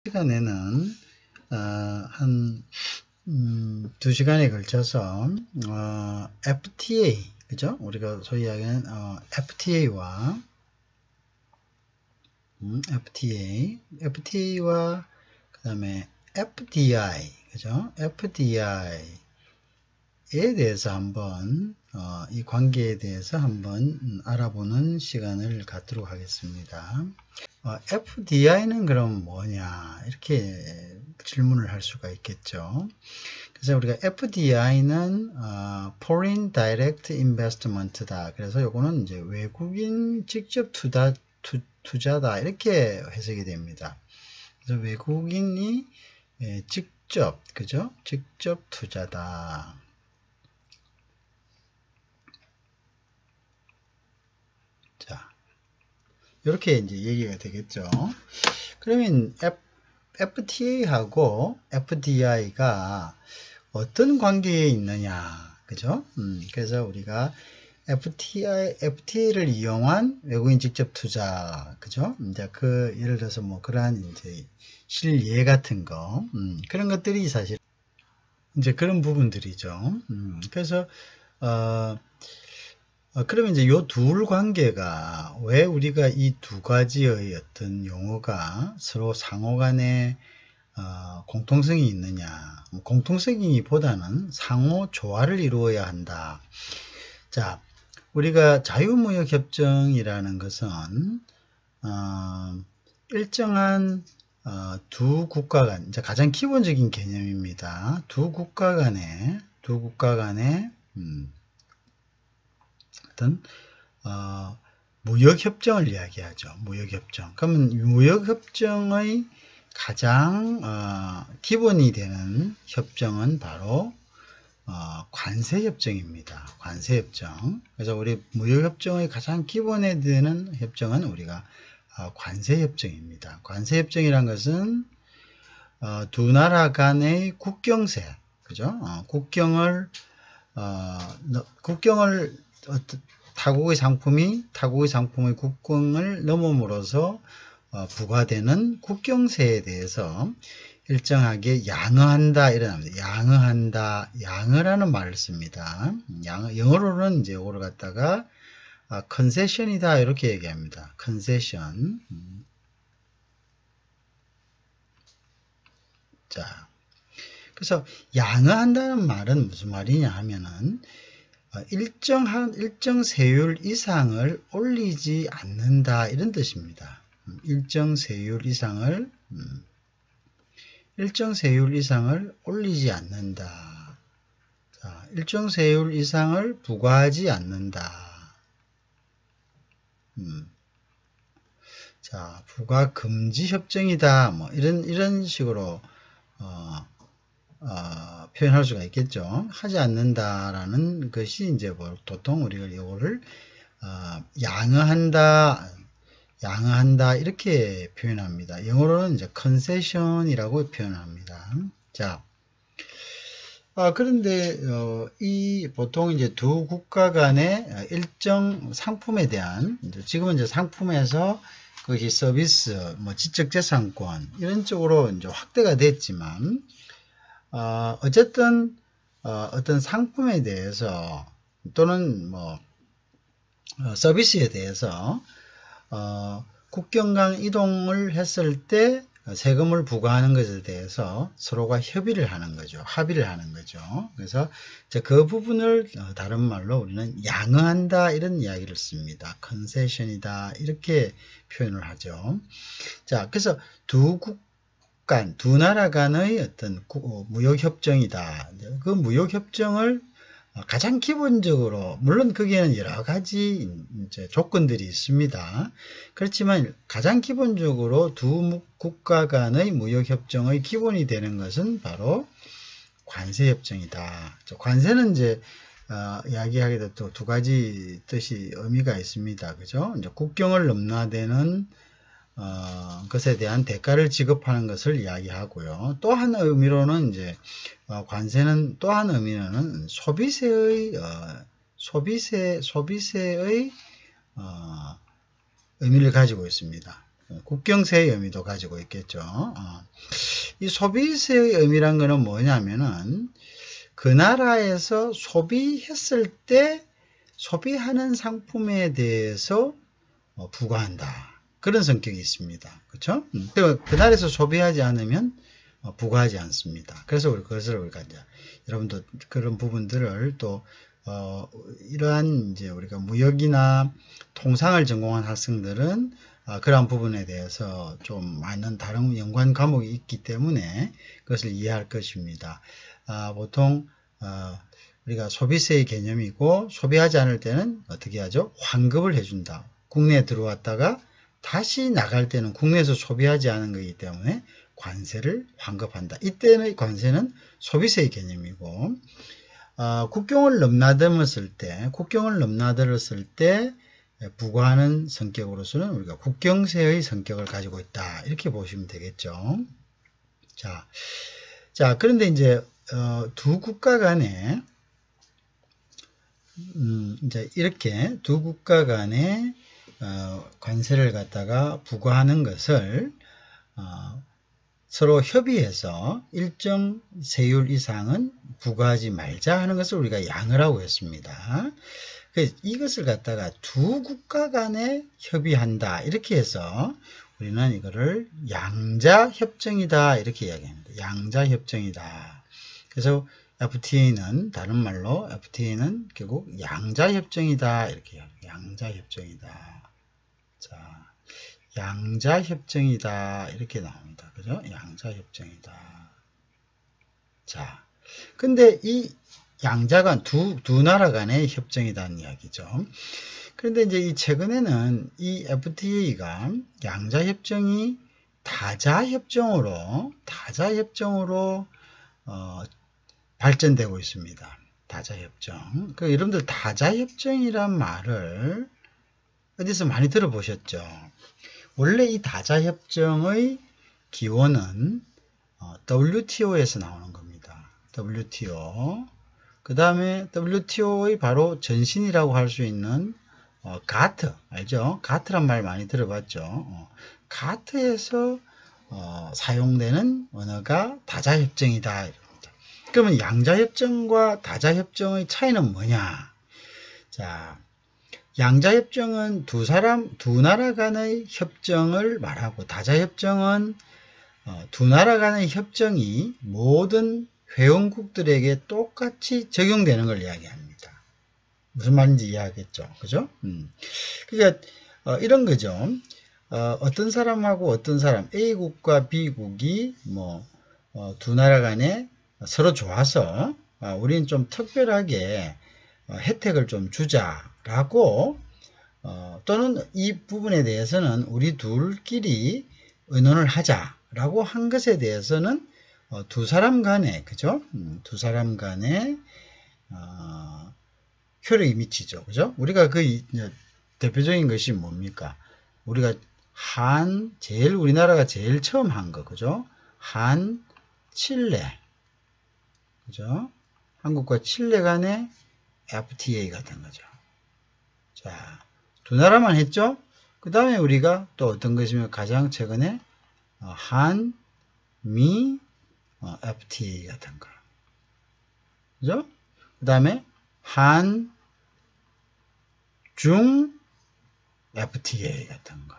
시간에는 한 2시간에 걸쳐서 FTA, 그죠? 우리가 소위 이야기하는 FTA와 그 다음에 FDI, 그죠? FDI에 대해서 한번 이 관계에 대해서 한번 알아보는 시간을 갖도록 하겠습니다. FDI는 그럼 뭐냐, 이렇게 질문을 할 수가 있겠죠. 그래서 우리가 FDI는 Foreign Direct Investment다. 그래서 요거는 이제 외국인 직접 투자다, 이렇게 해석이 됩니다. 그래서 외국인이 직접, 그죠? 직접 투자다. 자, 이렇게 이제 얘기가 되겠죠. 그러면 FTA하고 FDI가 어떤 관계에 있느냐, 그죠? 그래서 우리가 FTA를 이용한 외국인 직접 투자, 그죠? 이제 예를 들어서 뭐 그러한 이제 실예 같은 거, 그런 것들이 사실 이제 그런 부분들이죠. 그래서 그러면 이제 요 둘 관계가 왜 우리가 이 두 가지의 어떤 용어가 서로 상호간에 공통성이 있느냐, 공통성이 보다는 상호 조화를 이루어야 한다. 자, 우리가 자유무역협정이라는 것은 일정한 두 국가 간, 이제 가장 기본적인 개념입니다. 두 국가 간의 어떤 무역협정을 이야기하죠. 무역협정. 그러면 무역협정의 가장 기본이 되는 협정은 바로 관세협정입니다. 관세협정. 그래서 우리 무역협정의 가장 기본에 드는 협정은 우리가 관세협정입니다. 관세협정이란 것은 두 나라 간의 국경세, 그죠? 국경을 타국의 상품의 국경을 넘음으로써 부과되는 국경세에 대해서 일정하게 양해한다, 이러합니다. 양해라는 말을 씁니다. 영어로는 이제 이거를 갖다가 컨세션이다, 이렇게 얘기합니다. 컨세션. 자, 그래서 양해한다는 말은 무슨 말이냐 하면은 일정 세율 이상을 올리지 않는다, 이런 뜻입니다. 일정 세율 이상을 올리지 않는다. 자, 일정 세율 이상을 부과하지 않는다. 자, 부과 금지 협정이다. 뭐 이런 식으로 표현할 수가 있겠죠. 하지 않는다라는 것이 이제 보통 우리가 이거를 양해한다 이렇게 표현합니다. 영어로는 이제 concession이라고 표현합니다. 자, 그런데 보통 이제 두 국가 간의 일정 상품에 대한, 지금은 이제 상품에서 그것이 서비스, 뭐 지적재산권 이런 쪽으로 이제 확대가 됐지만, 어쨌든 어떤 상품에 대해서 또는 뭐 서비스에 대해서 국경 간 이동을 했을 때 세금을 부과하는 것에 대해서 서로가 합의를 하는 거죠. 그래서 그 부분을 다른 말로 우리는 양해한다, 이런 이야기를 씁니다. 컨세션이다, 이렇게 표현을 하죠. 자, 그래서 두 나라 간의 어떤 무역협정이다. 그 무역협정을 가장 기본적으로, 물론 거기에는 여러 가지 이제 조건들이 있습니다. 그렇지만 가장 기본적으로 두 국가 간의 무역협정의 기본이 되는 것은 바로 관세협정이다. 관세는 이제 이야기하게 될 또 두 가지 뜻이 의미가 있습니다. 그죠? 이제 국경을 넘나드는 것에 대한 대가를 지급하는 것을 이야기하고요. 또 한 의미로는 이제 관세는 또 한 의미로는 소비세의 의미를 가지고 있습니다. 국경세의 의미도 가지고 있겠죠. 이 소비세의 의미란 거는 뭐냐면은 그 나라에서 소비했을 때 소비하는 상품에 대해서 부과한다. 그런 성격이 있습니다. 그렇죠? 그 나라에서 소비하지 않으면 부과하지 않습니다. 그래서 그것을 우리가 이제 여러분도 그런 부분들을 또 이러한 이제 우리가 무역이나 통상을 전공한 학생들은 그러한 부분에 대해서 좀 많은 다른 연관 과목이 있기 때문에 그것을 이해할 것입니다. 보통 우리가 소비세의 개념이고 소비하지 않을 때는 어떻게 하죠? 환급을 해준다. 국내에 들어왔다가 다시 나갈 때는 국내에서 소비하지 않은 것이기 때문에 관세를 환급한다. 이때의 관세는 소비세의 개념이고 국경을 넘나들었을 때 부과하는 성격으로서는 우리가 국경세의 성격을 가지고 있다. 이렇게 보시면 되겠죠. 자, 그런데 이제 두 국가 간에 이제 이렇게 두 국가 간에 관세를 갖다가 부과하는 것을 서로 협의해서 일정 세율 이상은 부과하지 말자 하는 것을 우리가 양어라고 했습니다. 이것을 갖다가 두 국가 간에 협의한다 이렇게 해서 우리는 이거를 양자협정이다 이렇게 이야기합니다. 양자협정이다. 그래서 FTA는 다른 말로 FTA는 결국 양자협정이다 이렇게 이야기합니다. 양자협정이다. 자, 양자협정이다 이렇게 나옵니다. 그죠? 양자협정이다. 자, 근데 이 양자간 두 나라 간의 협정이라는 이야기죠. 그런데 이제 이 최근에는 이 FTA가 양자협정이 다자협정으로 발전되고 있습니다. 다자협정. 여러분들 다자협정이란 말을 어디서 많이 들어보셨죠? 원래 이 다자협정의 기원은 WTO에서 나오는 겁니다. WTO. 그 다음에 WTO의 바로 전신이라고 할 수 있는 가트, 알죠? 가트란 말 많이 들어봤죠? 가트에서 사용되는 언어가 다자협정이다. 그러면 양자협정과 다자협정의 차이는 뭐냐? 자, 양자협정은 두 나라 간의 협정을 말하고 다자협정은 두 나라 간의 협정이 모든 회원국들에게 똑같이 적용되는 걸 이야기합니다. 무슨 말인지 이해하겠죠? 그죠? 그러니까 이런 거죠. 어떤 사람하고 어떤 사람 A국과 B국이 두 나라 간에 서로 좋아서 우리는 좀 특별하게 혜택을 좀 주자라고 또는 이 부분에 대해서는 우리 둘끼리 의논을 하자라고 한 것에 대해서는 두 사람 간에 그죠? 두 사람 간에 효력이 미치죠. 그죠? 우리가 그 대표적인 것이 뭡니까? 우리가 우리나라가 제일 처음 한 거, 그죠? 칠레. 그죠? 한국과 칠레 간의 FTA가 된 거죠. 자, 두 나라만 했죠? 그 다음에 우리가 또 어떤 것이면 가장 최근에 한미 FTA가 된 거. 그죠? 그 다음에 한중 FTA가 된 거.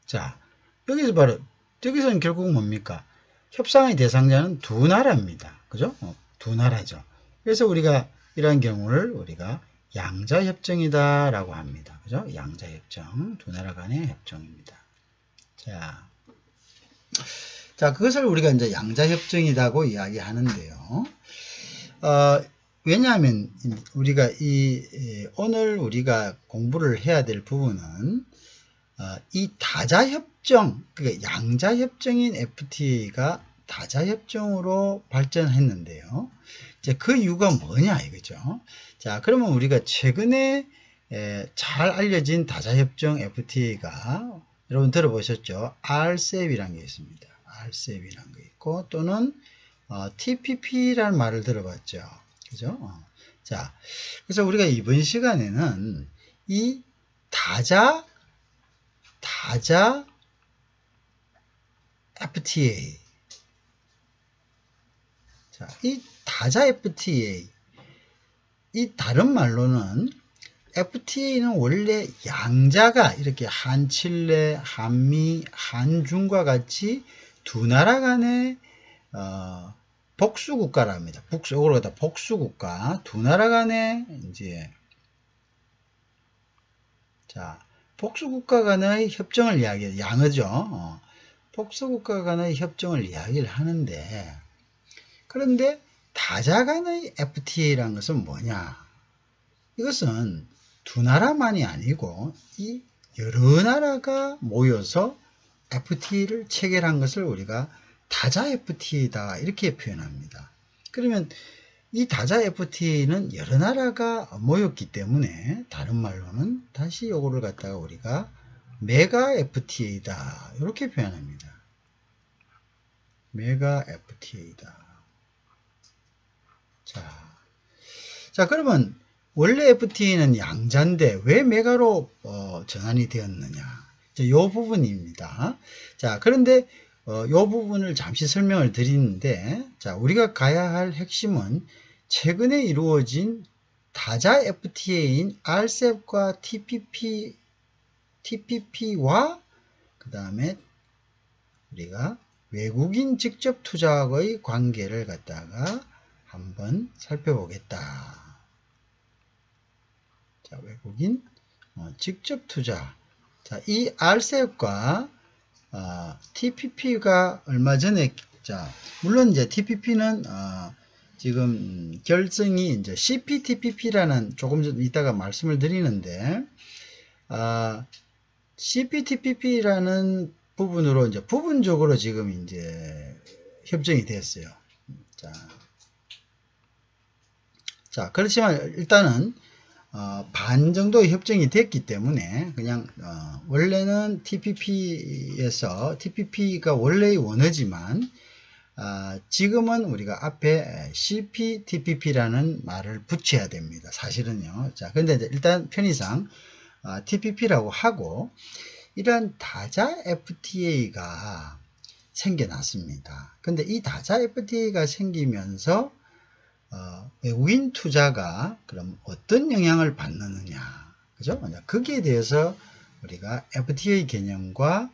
자, 여기서는 결국 뭡니까? 협상의 대상자는 두 나라입니다. 그죠? 두 나라죠. 그래서 우리가 이러한 경우를 우리가 양자협정이다 라고 합니다. 그죠? 양자협정. 두 나라 간의 협정입니다. 자, 그것을 우리가 이제 양자협정이라고 이야기하는데요. 왜냐하면 우리가 오늘 우리가 공부를 해야 될 부분은 이 다자협정, 그러니까 양자협정인 FTA가 다자협정으로 발전했는데요. 이제 그 이유가 뭐냐 이거죠. 자, 그러면 우리가 최근에 잘 알려진 다자협정 FTA가 여러분 들어보셨죠? RCEP이라는 게 있습니다. RCEP이라는 게 있고 또는 TPP라는 말을 들어봤죠. 그죠? 자, 그래서 우리가 이번 시간에는 이 다자 FTA. 자, 이 다자 FTA, 이 다른 말로는 FTA는 원래 양자가 이렇게 한칠레, 한미, 한중과 같이 두 나라 간의 복수국가랍니다. 요걸 갖다 복수국가, 두 나라 간의 이제 자 복수국가 간의 협정을 이야기해요. 양어죠. 복수국가 간의 협정을 이야기를 하는데, 그런데 다자 간의 FTA라는 것은 뭐냐? 이것은 두 나라만이 아니고 이 여러 나라가 모여서 FTA를 체결한 것을 우리가 다자 FTA다 이렇게 표현합니다. 그러면 이 다자 FTA는 여러 나라가 모였기 때문에 다른 말로는 다시 요거를 갖다가 우리가 메가 FTA다 이렇게 표현합니다. 메가 FTA다. 자 그러면 원래 FTA는 양자인데 왜 메가로 전환이 되었느냐? 이 부분입니다. 자, 그런데 이 부분을 잠시 설명을 드리는데, 자, 우리가 가야 할 핵심은 최근에 이루어진 다자 FTA인 RCEP과 TPP와 그 다음에 우리가 외국인 직접 투자의 관계를 갖다가 한번 살펴보겠다. 자, 외국인 직접 투자. 자, 이 RCEP과 TPP가 얼마 전에, 자, 물론 이제 TPP는 지금 결정이 이제 CPTPP라는 조금 전 이따가 말씀을 드리는데, CPTPP라는 부분으로 이제 부분적으로 지금 이제 협정이 됐어요. 자, 그렇지만 일단은 반 정도 협정이 됐기 때문에 그냥 원래는 TPP가 원래의 원어지만 지금은 우리가 앞에 CPTPP라는 말을 붙여야 됩니다. 사실은요. 자, 근데 일단 편의상 TPP라고 하고 이러한 다자 FTA가 생겨났습니다. 근데 이 다자 FTA가 생기면서 외국인 투자가 그럼 어떤 영향을 받느냐, 그죠? 거기에 대해서 우리가 FTA 개념과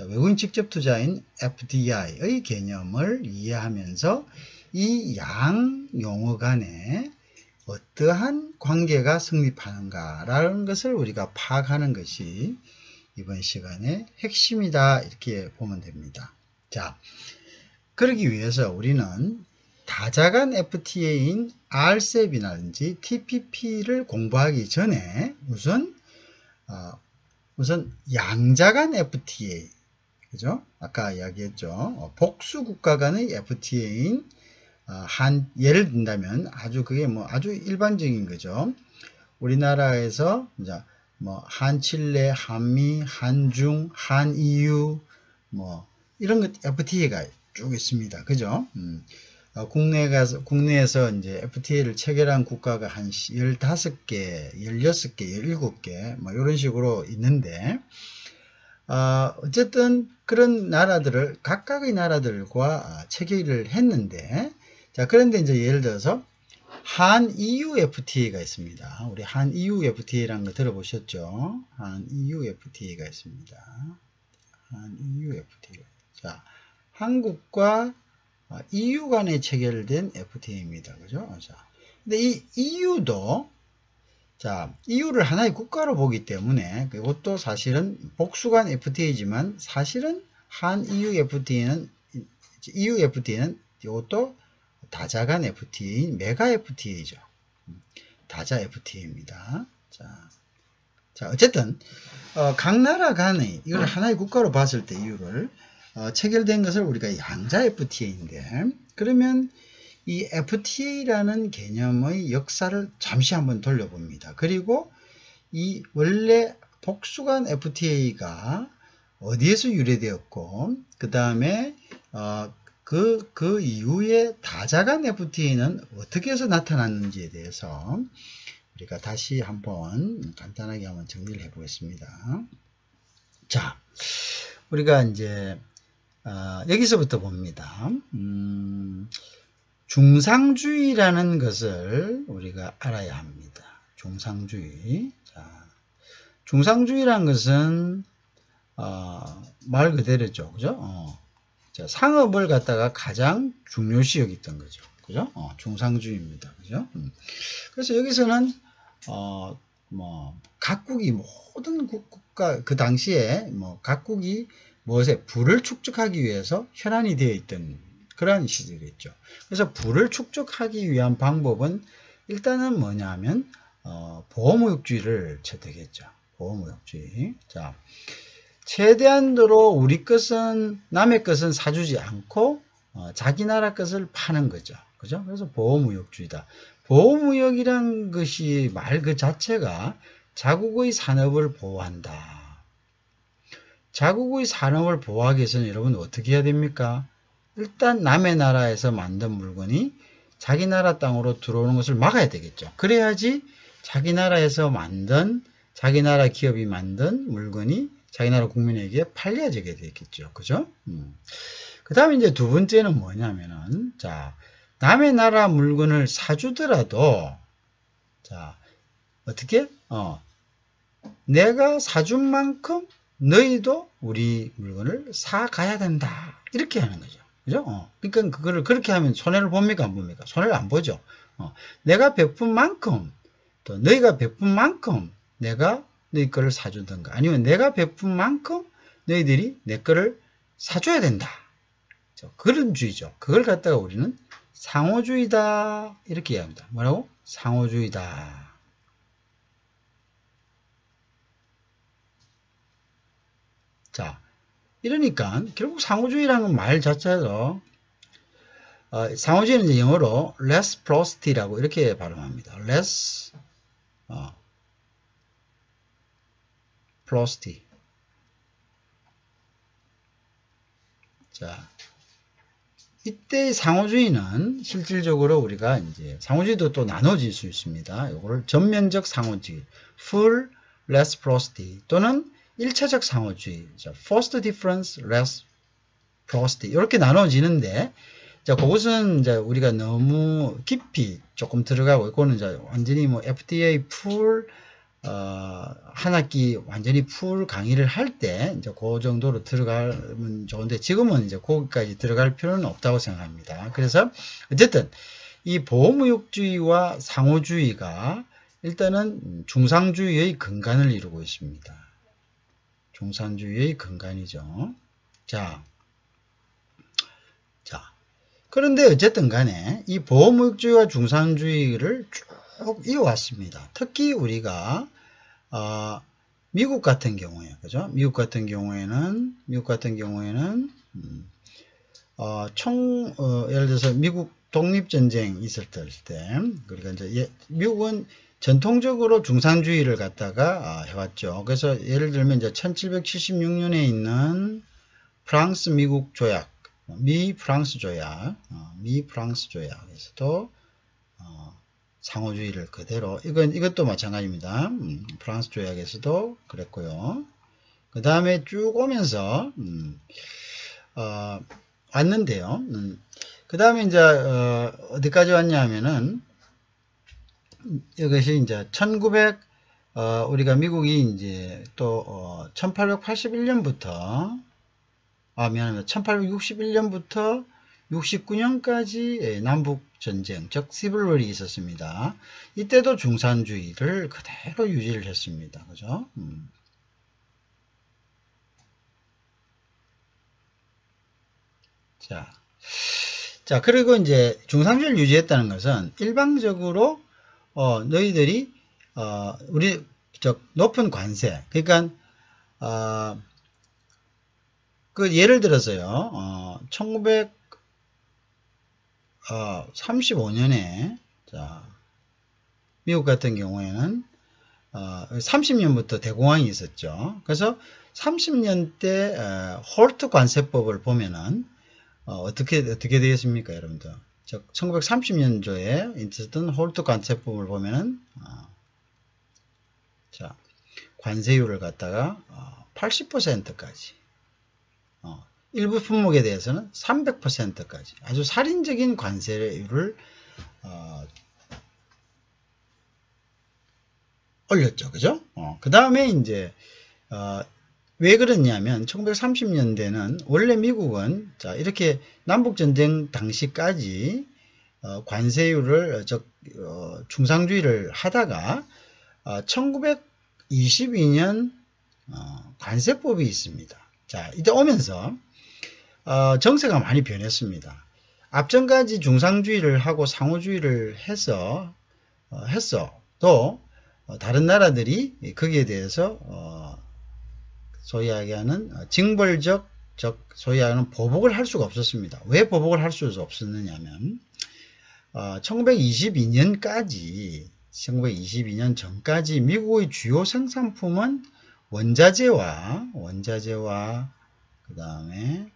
외국인 직접 투자인 FDI의 개념을 이해하면서 이 양 용어 간에 어떠한 관계가 성립하는가라는 것을 우리가 파악하는 것이 이번 시간의 핵심이다 이렇게 보면 됩니다. 자, 그러기 위해서 우리는 다자 간 FTA인 RCEP이라든지 TPP를 공부하기 전에 우선 양자 간 FTA, 그죠? 아까 이야기했죠. 복수 국가 간의 FTA인 예를 든다면 그게 아주 일반적인 거죠. 우리나라에서 한칠레, 한미, 한중, 한EU 이런 것 FTA가 쭉 있습니다. 그죠? 국내에서 이제 FTA를 체결한 국가가 한 15개, 16개, 17개, 이런 식으로 있는데, 어쨌든 그런 나라들을, 각각의 나라들과 체결을 했는데, 자, 그런데 이제 예를 들어서, 한EU FTA가 있습니다. 우리 한EU FTA라는 거 들어보셨죠? 한EU FTA가 있습니다. 한EU FTA. 자, 한국과 EU 간에 체결된 FTA입니다. 그죠? 자, 근데 이 EU도, 자, EU를 하나의 국가로 보기 때문에, 이것도 사실은 복수간 FTA지만, 사실은 EU FTA는 이것도 다자간 FTA인 메가 FTA죠. 다자 FTA입니다. 자, 어쨌든, 각 나라 간의, 이걸 하나의 국가로 봤을 때 EU를, 체결된 것을 우리가 양자 FTA인데, 그러면 이 FTA라는 개념의 역사를 잠시 한번 돌려봅니다. 그리고 이 원래 복수간 FTA가 어디에서 유래되었고, 그 다음에 그 이후에 다자간 FTA는 어떻게 해서 나타났는지에 대해서 우리가 다시 한번 간단하게 한번 정리를 해 보겠습니다. 자, 우리가 이제 여기서부터 봅니다. 중상주의라는 것을 우리가 알아야 합니다. 중상주의. 자, 중상주의라는 것은 말 그대로죠. 그죠? 자, 상업을 갖다가 가장 중요시 여겼던 거죠. 그죠? 중상주의입니다. 그죠? 그래서 여기서는 뭐 각국이 모든 국가 그 당시에 뭐 각국이 무엇에 부를 축적하기 위해서 혈안이 되어 있던 그런 시절이었죠. 그래서 부를 축적하기 위한 방법은 일단은 뭐냐면 보호무역주의를 채택했죠. 보호무역주의. 자, 최대한도로 우리 것은 남의 것은 사주지 않고 자기 나라 것을 파는 거죠. 그죠? 그래서 보호무역주의다. 보호무역이란 것이 말 그 자체가 자국의 산업을 보호한다. 자국의 산업을 보호하기 위해서는 여러분 어떻게 해야 됩니까? 일단 남의 나라에서 만든 물건이 자기 나라 땅으로 들어오는 것을 막아야 되겠죠. 그래야지 자기 나라에서 만든 자기 나라 기업이 만든 물건이 자기 나라 국민에게 팔려지게 되겠죠. 그죠? 그 다음에 이제 두 번째는 뭐냐면은, 자, 남의 나라 물건을 사주더라도, 자, 어떻게? 내가 사준 만큼 너희도 우리 물건을 사가야 된다. 이렇게 하는 거죠. 그죠? 그러니까 그거를 그렇게 하면 손해를 봅니까? 안 봅니까? 손해를 안 보죠. 내가 베푼 만큼, 또 너희가 베푼 만큼 내가 너희 거를 사주든가, 아니면 내가 베푼 만큼 너희들이 내 거를 사줘야 된다. 그런 주의죠. 그걸 갖다가 우리는 상호주의다. 이렇게 이야기합니다. 뭐라고? 상호주의다. 자, 이러니까 결국 상호주의라는 말 자체로 상호주의는 이제 영어로 reciprocity라고 이렇게 발음합니다. reciprocity. 자, 이때 상호주의는 실질적으로 우리가 이제 상호주의도 또 나눠질 수 있습니다. 이거를 전면적 상호주의, full reciprocity 또는 1차적 상호주의, first difference reciprocity 이렇게 나눠지는데, 자, 그것은 이제 우리가 너무 깊이 조금 들어가고, 이거는 이제 완전히 뭐 FDA full 한 학기 완전히 풀 강의를 할 때 이제 그 정도로 들어가면 좋은데, 지금은 이제 거기까지 들어갈 필요는 없다고 생각합니다. 그래서 어쨌든 이 보호무역주의와 상호주의가 일단은 중상주의의 근간을 이루고 있습니다. 중상주의의 근간이죠. 자, 그런데 어쨌든 간에 이 보호무역주의와 중상주의를 쭉 이어왔습니다. 특히 우리가 미국 같은 경우에, 그죠? 미국 같은 경우에는 예를 들어서 미국 독립전쟁 있었을 때, 그러니까 이제 미국은 전통적으로 중상주의를 갖다가 해왔죠. 그래서 예를 들면 이제 1776년에 있는 프랑스 미국 조약, 미 프랑스 조약에서도 상호주의를 그대로, 이것도 마찬가지입니다. 프랑스 조약에서도 그랬고요. 그 다음에 쭉 오면서 왔는데요. 그 다음에 이제 어디까지 왔냐면은, 이것이 이제 우리가 미국이 이제 또 1881년부터 1861년부터 69년까지 남북전쟁, 즉 시빌월이 있었습니다. 이때도 중산주의를 그대로 유지를 했습니다. 그죠? 자, 그리고 이제 중산주의를 유지했다는 것은 일방적으로 너희들이 우리 높은 관세, 그러니까 그 예를 들어서요, 1935년에 자, 미국 같은 경우에는 30년부터 대공황이 있었죠. 그래서 30년 때 홀트 관세법을 보면은 어떻게 되겠습니까, 여러분들? 즉 1930년도에 있었던 홀트 관세법을 보면은 관세율을 갖다가 80%까지 일부 품목에 대해서는 300%까지 아주 살인적인 관세율을 올렸죠. 그죠? 그 다음에 이제 왜 그러냐면 1930년대는 원래 미국은 자 이렇게 남북전쟁 당시까지 관세율을 중상주의를 하다가 1922년 관세법이 있습니다. 자 이때 오면서 정세가 많이 변했습니다. 앞전까지 중상주의를 하고 상호주의를 했어도 다른 나라들이 거기에 대해서 소위 얘기하는 징벌적 소위 얘기하는 보복을 할 수가 없었습니다. 왜 보복을 할 수 없었느냐면 1922년 전까지 미국의 주요 생산품은 원자재와 그 다음에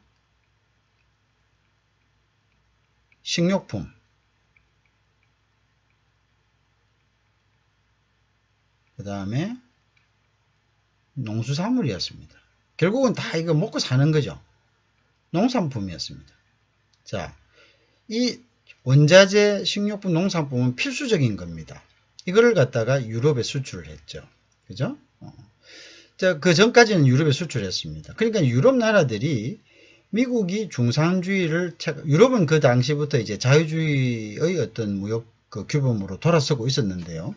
식료품, 그 다음에 농수산물이었습니다. 결국은 다 이거 먹고 사는 거죠. 농산품이었습니다. 자, 이 원자재, 식료품, 농산품은 필수적인 겁니다. 이거를 갖다가 유럽에 수출을 했죠. 그죠? 자, 그 전까지는 유럽에 수출했습니다. 그러니까 유럽 나라들이 미국이 중상주의를, 유럽은 그 당시부터 이제 자유주의의 어떤 무역 그 규범으로 돌아서고 있었는데요.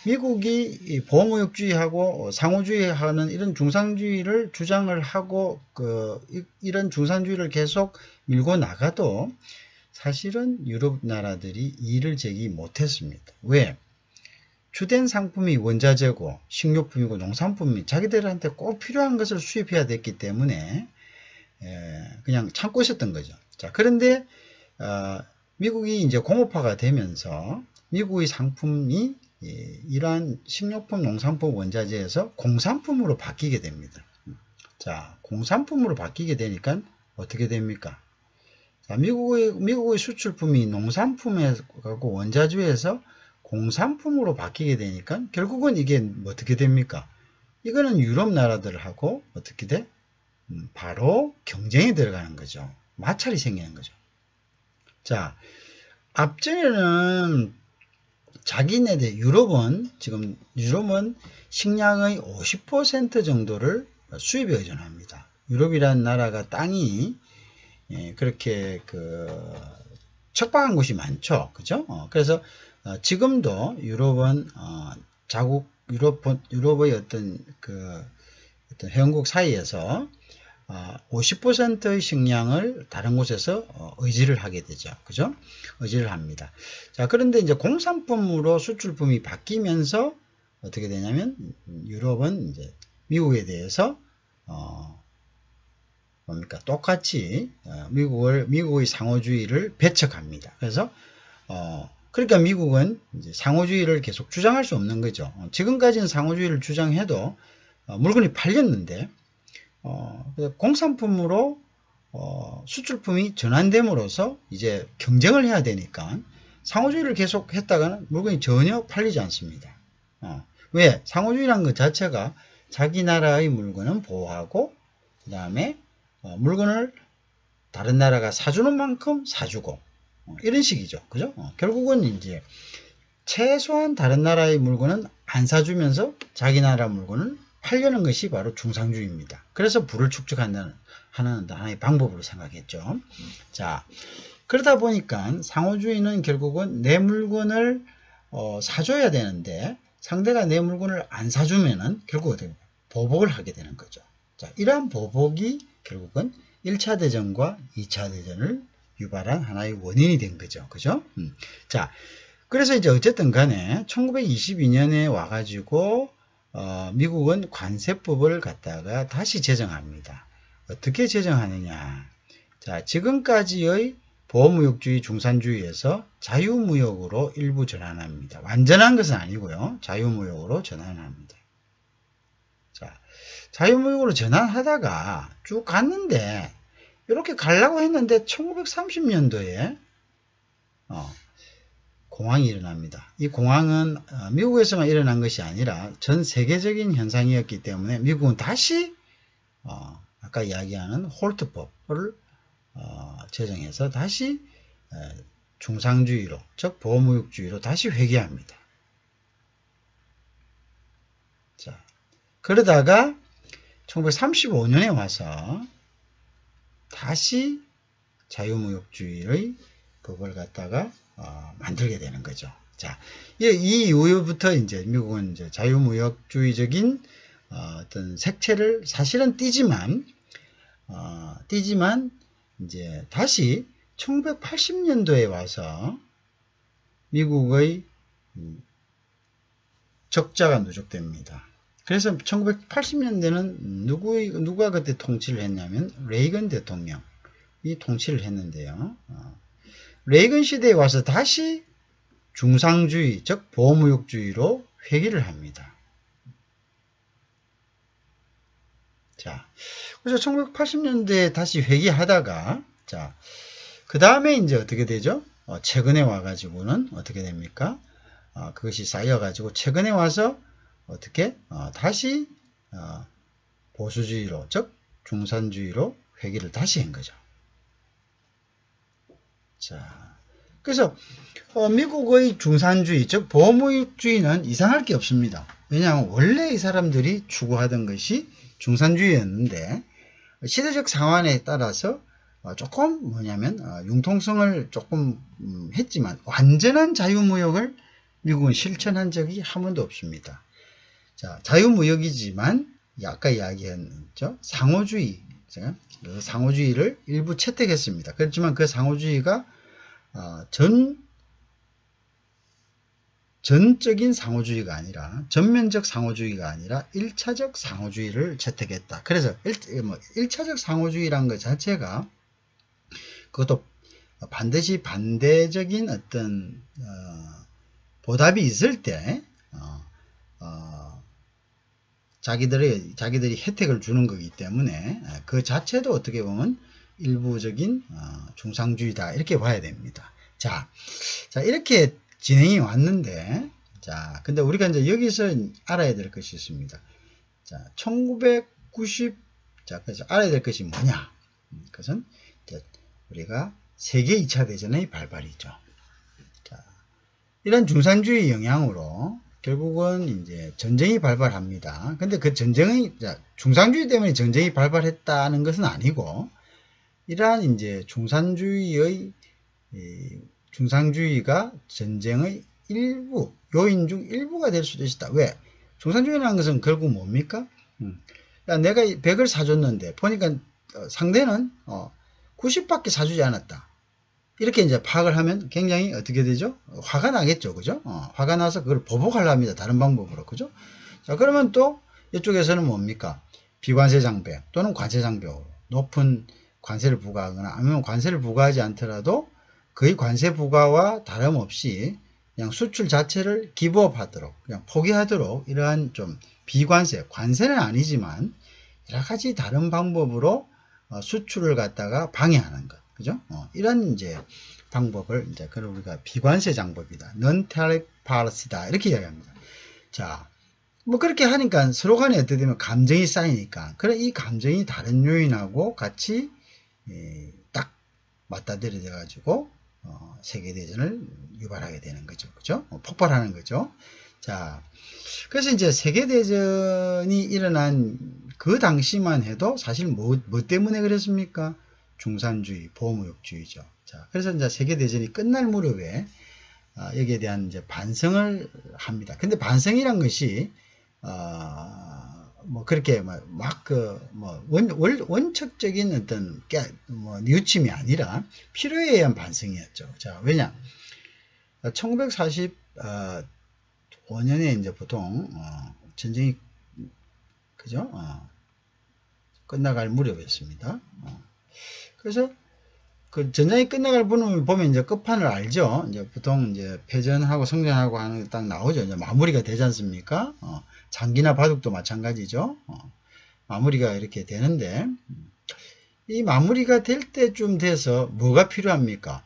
미국이 보호무역주의하고 상호주의하는 이런 중상주의를 주장을 하고 이런 중상주의를 계속 밀고 나가도 사실은 유럽 나라들이 이의를 제기 못했습니다. 왜? 주된 상품이 원자재고 식료품이고 농산품이 자기들한테 꼭 필요한 것을 수입해야 됐기 때문에 그냥 참고 있었던 거죠. 자, 그런데 미국이 이제 공업화가 되면서 미국의 상품이 이러한 식료품, 농산품, 원자재에서 공산품으로 바뀌게 됩니다. 자, 공산품으로 바뀌게 되니까 어떻게 됩니까? 자, 미국의 수출품이 농산품하고 원자재에서 공산품으로 바뀌게 되니까 결국은 이게 어떻게 됩니까? 이거는 유럽 나라들하고 어떻게 돼? 바로 경쟁에 들어가는 거죠. 마찰이 생기는 거죠. 자, 앞전에는 자기네들 유럽은 식량의 50% 정도를 수입에 의존합니다. 유럽이라는 나라가 땅이 그렇게 척박한 곳이 많죠. 그죠? 그래서 지금도 유럽은 유럽의 어떤 회원국 사이에서 50%의 식량을 다른 곳에서 의지를 하게 되죠. 그죠? 의지를 합니다. 자, 그런데 이제 공산품으로 수출품이 바뀌면서 어떻게 되냐면 유럽은 이제 미국에 대해서 똑같이 미국의 상호주의를 배척합니다. 그래서 그러니까 미국은 이제 상호주의를 계속 주장할 수 없는 거죠. 지금까지는 상호주의를 주장해도 물건이 팔렸는데 공산품으로 수출품이 전환됨으로써 이제 경쟁을 해야 되니까 상호주의를 계속 했다가는 물건이 전혀 팔리지 않습니다. 왜? 상호주의라는 것 자체가 자기 나라의 물건은 보호하고 그 다음에 물건을 다른 나라가 사주는 만큼 사주고 이런 식이죠. 그죠? 결국은 이제 최소한 다른 나라의 물건은 안 사주면서 자기 나라 물건을 팔려는 것이 바로 중상주의입니다. 그래서 부를 축적하는 하나의 방법으로 생각했죠. 자, 그러다 보니까 상호주의는 결국은 내 물건을 사줘야 되는데 상대가 내 물건을 안 사주면은 결국 어떻게 보복을 하게 되는 거죠. 자, 이러한 보복이 결국은 1차 대전과 2차 대전을 유발한 하나의 원인이 된 거죠. 그죠? 자, 그래서 이제 어쨌든 간에 1922년에 와가지고 미국은 관세법을 갖다가 다시 제정합니다. 어떻게 제정하느냐? 자, 지금까지의 보호무역주의 중산주의에서 자유무역으로 일부 전환합니다. 완전한 것은 아니고요. 자유무역으로 전환합니다. 자, 자유무역으로 전환하다가 쭉 갔는데 이렇게 가려고 했는데 1930년도에 공황이 일어납니다. 이 공황은 미국에서만 일어난 것이 아니라 전 세계적인 현상이었기 때문에 미국은 다시 아까 이야기하는 홀트법을 제정해서 다시 중상주의로, 즉 보호무역주의로 다시 회귀합니다. 자, 그러다가 1935년에 와서 다시 자유무역주의의 법을 갖다가 만들게 되는 거죠. 자, 이 이후부터 이제 미국은 이제 자유무역주의적인 어떤 색채를 사실은 띠지만 이제 다시 1980년도에 와서 미국의 적자가 누적됩니다. 그래서 1980년대는 누가 그때 통치를 했냐면 레이건 대통령이 통치를 했는데요. 레이건 시대에 와서 다시 중상주의, 즉 보호무역주의로 회귀를 합니다. 자, 그래서 1980년대에 다시 회귀하다가, 자, 그 다음에 이제 어떻게 되죠? 최근에 와가지고는 어떻게 됩니까? 그것이 쌓여가지고 최근에 와서 어떻게 다시 보수주의로, 즉 중산주의로 회귀를 다시 한 거죠. 자, 그래서 미국의 중산주의, 즉 보호무역주의는 이상할 게 없습니다. 왜냐하면 원래 이 사람들이 추구하던 것이 중산주의였는데 시대적 상황에 따라서 조금 뭐냐면 융통성을 조금 했지만 완전한 자유무역을 미국은 실천한 적이 한 번도 없습니다. 자, 자유무역이지만 아까 이야기했죠. 상호주의, 그 상호주의를 일부 채택했습니다. 그렇지만 그 상호주의가 전적인 상호주의가 아니라 전면적 상호주의가 아니라 1차적 상호주의를 채택했다. 그래서 1차적 상호주의라는 것 자체가 그것도 반드시 반대적인 어떤 보답이 있을 때 자기들이 혜택을 주는 거기 때문에 그 자체도 어떻게 보면 일부적인 중상주의다 이렇게 봐야 됩니다. 자 이렇게 진행이 왔는데, 자 근데 우리가 이제 여기서 알아야 될 것이 있습니다. 자 1990, 자 그래서 알아야 될 것이 뭐냐? 그것은 이제 우리가 세계 2차 대전의 발발이죠. 자, 이런 중산주의 영향으로 결국은 이제 전쟁이 발발합니다. 근데 그 전쟁이 중산주의 때문에 전쟁이 발발했다는 것은 아니고, 이러한 이제 중상주의가 전쟁의 일부, 요인 중 일부가 될 수도 있다. 왜? 중산주의라는 것은 결국 뭡니까? 야, 내가 100을 사줬는데 보니까 상대는 90밖에 사주지 않았다. 이렇게 이제 파악을 하면 굉장히 어떻게 되죠? 화가 나겠죠. 그죠? 화가 나서 그걸 보복하려 합니다. 다른 방법으로. 그죠? 자, 그러면 또 이쪽에서는 뭡니까? 비관세 장벽 또는 관세 장벽으로 높은 관세를 부과하거나 아니면 관세를 부과하지 않더라도 거의 관세 부과와 다름없이 그냥 수출 자체를 기부업하도록, 그냥 포기하도록 이러한 좀 비관세, 관세는 아니지만 여러 가지 다른 방법으로 수출을 갖다가 방해하는 것. 그죠? 이런 이제 방법을 이제 그걸 우리가 비관세 장법이다. non-tariff policy다. 이렇게 이야기합니다. 자, 뭐 그렇게 하니까 서로 간에 어떻게 되면 감정이 쌓이니까 그래 이 감정이 다른 요인하고 같이 딱 맞닥뜨려져 가지고 세계대전을 유발하게 되는 거죠. 그죠? 폭발하는 거죠. 자, 그래서 이제 세계대전이 일어난 그 당시만 해도 사실 뭐 때문에 그랬습니까? 중산주의, 보호무역주의죠. 자, 그래서 이제 세계대전이 끝날 무렵에 여기에 대한 이제 반성을 합니다. 근데 반성이란 것이 뭐 그렇게 원칙적인 어떤 뉘우침이 아니라 필요에 의한 반성이었죠. 자, 왜냐? 1945년에 이제 보통 전쟁이 그죠? 끝나갈 무렵이었습니다. 그래서 그 전쟁이 끝나갈 무렵을 보면 이제 끝판을 알죠. 이제 보통 이제 패전하고 성전하고 하는 게 딱 나오죠. 이제 마무리가 되지 않습니까? 장기나 바둑도 마찬가지죠. 마무리가 이렇게 되는데 이 마무리가 될 때쯤 돼서 뭐가 필요합니까?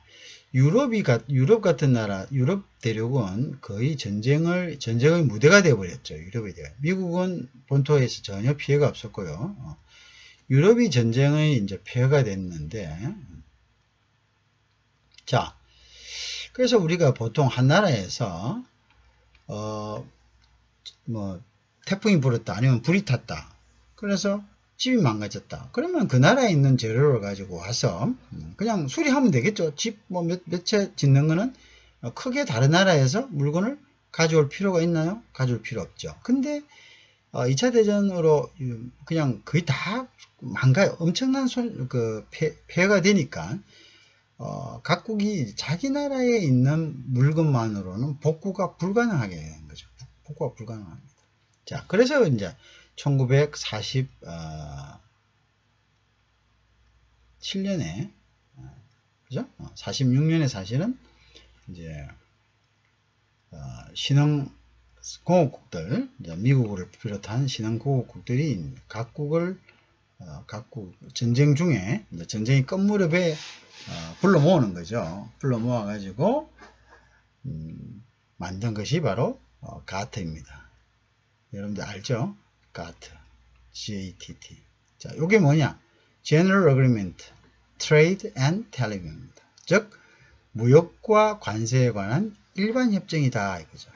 유럽 같은 나라, 유럽 대륙은 거의 전쟁의 무대가 되어버렸죠. 유럽에 대해. 미국은 본토에서 전혀 피해가 없었고요. 유럽이 전쟁의 이제 폐허가 됐는데, 자, 그래서 우리가 보통 한 나라에서 뭐 태풍이 불었다, 아니면 불이 탔다. 그래서 집이 망가졌다. 그러면 그 나라에 있는 재료를 가지고 와서 그냥 수리하면 되겠죠. 집 뭐 몇 채 짓는 거는 크게 다른 나라에서 물건을 가져올 필요가 있나요? 가져올 필요 없죠. 근데 2차 대전으로 그냥 거의 다 망가요. 엄청난 폐해가 되니까 각국이 자기 나라에 있는 물건만으로는 복구가 불가능하게 되는 거죠. 복구가 불가능합니다. 자, 그래서 이제 1947년에 그죠? 46년에 사실은 이제 신흥 공업국들, 미국을 비롯한 신흥 공업국들이 각국 전쟁 중에 전쟁이 끝무렵에 불러 모으는 거죠. 불러 모아 가지고 만든 것이 바로 가트입니다. 여러분들 알죠? 가트, GATT. 자, 요게 뭐냐? General Agreement, Trade and Tariff입니다. 즉 무역과 관세에 관한 일반 협정이다 이거죠.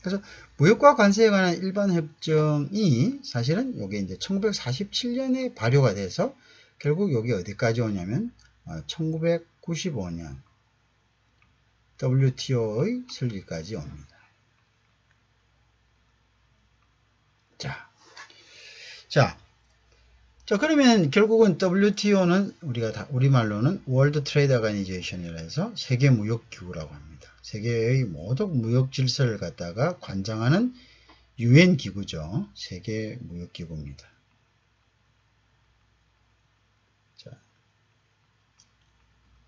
그래서 무역과 관세에 관한 일반 협정이 사실은 요게 이제 1947년에 발효가 돼서 결국 요게 어디까지 오냐면 1995년 WTO의 설립까지 옵니다. 자, 그러면 결국은 WTO는 우리가 우리말로는 월드 트레이드 오거니제이션이라 해서 세계 무역 기구라고 합니다. 세계의 모든 무역 질서를 갖다가 관장하는 유엔 기구죠. 세계 무역 기구입니다.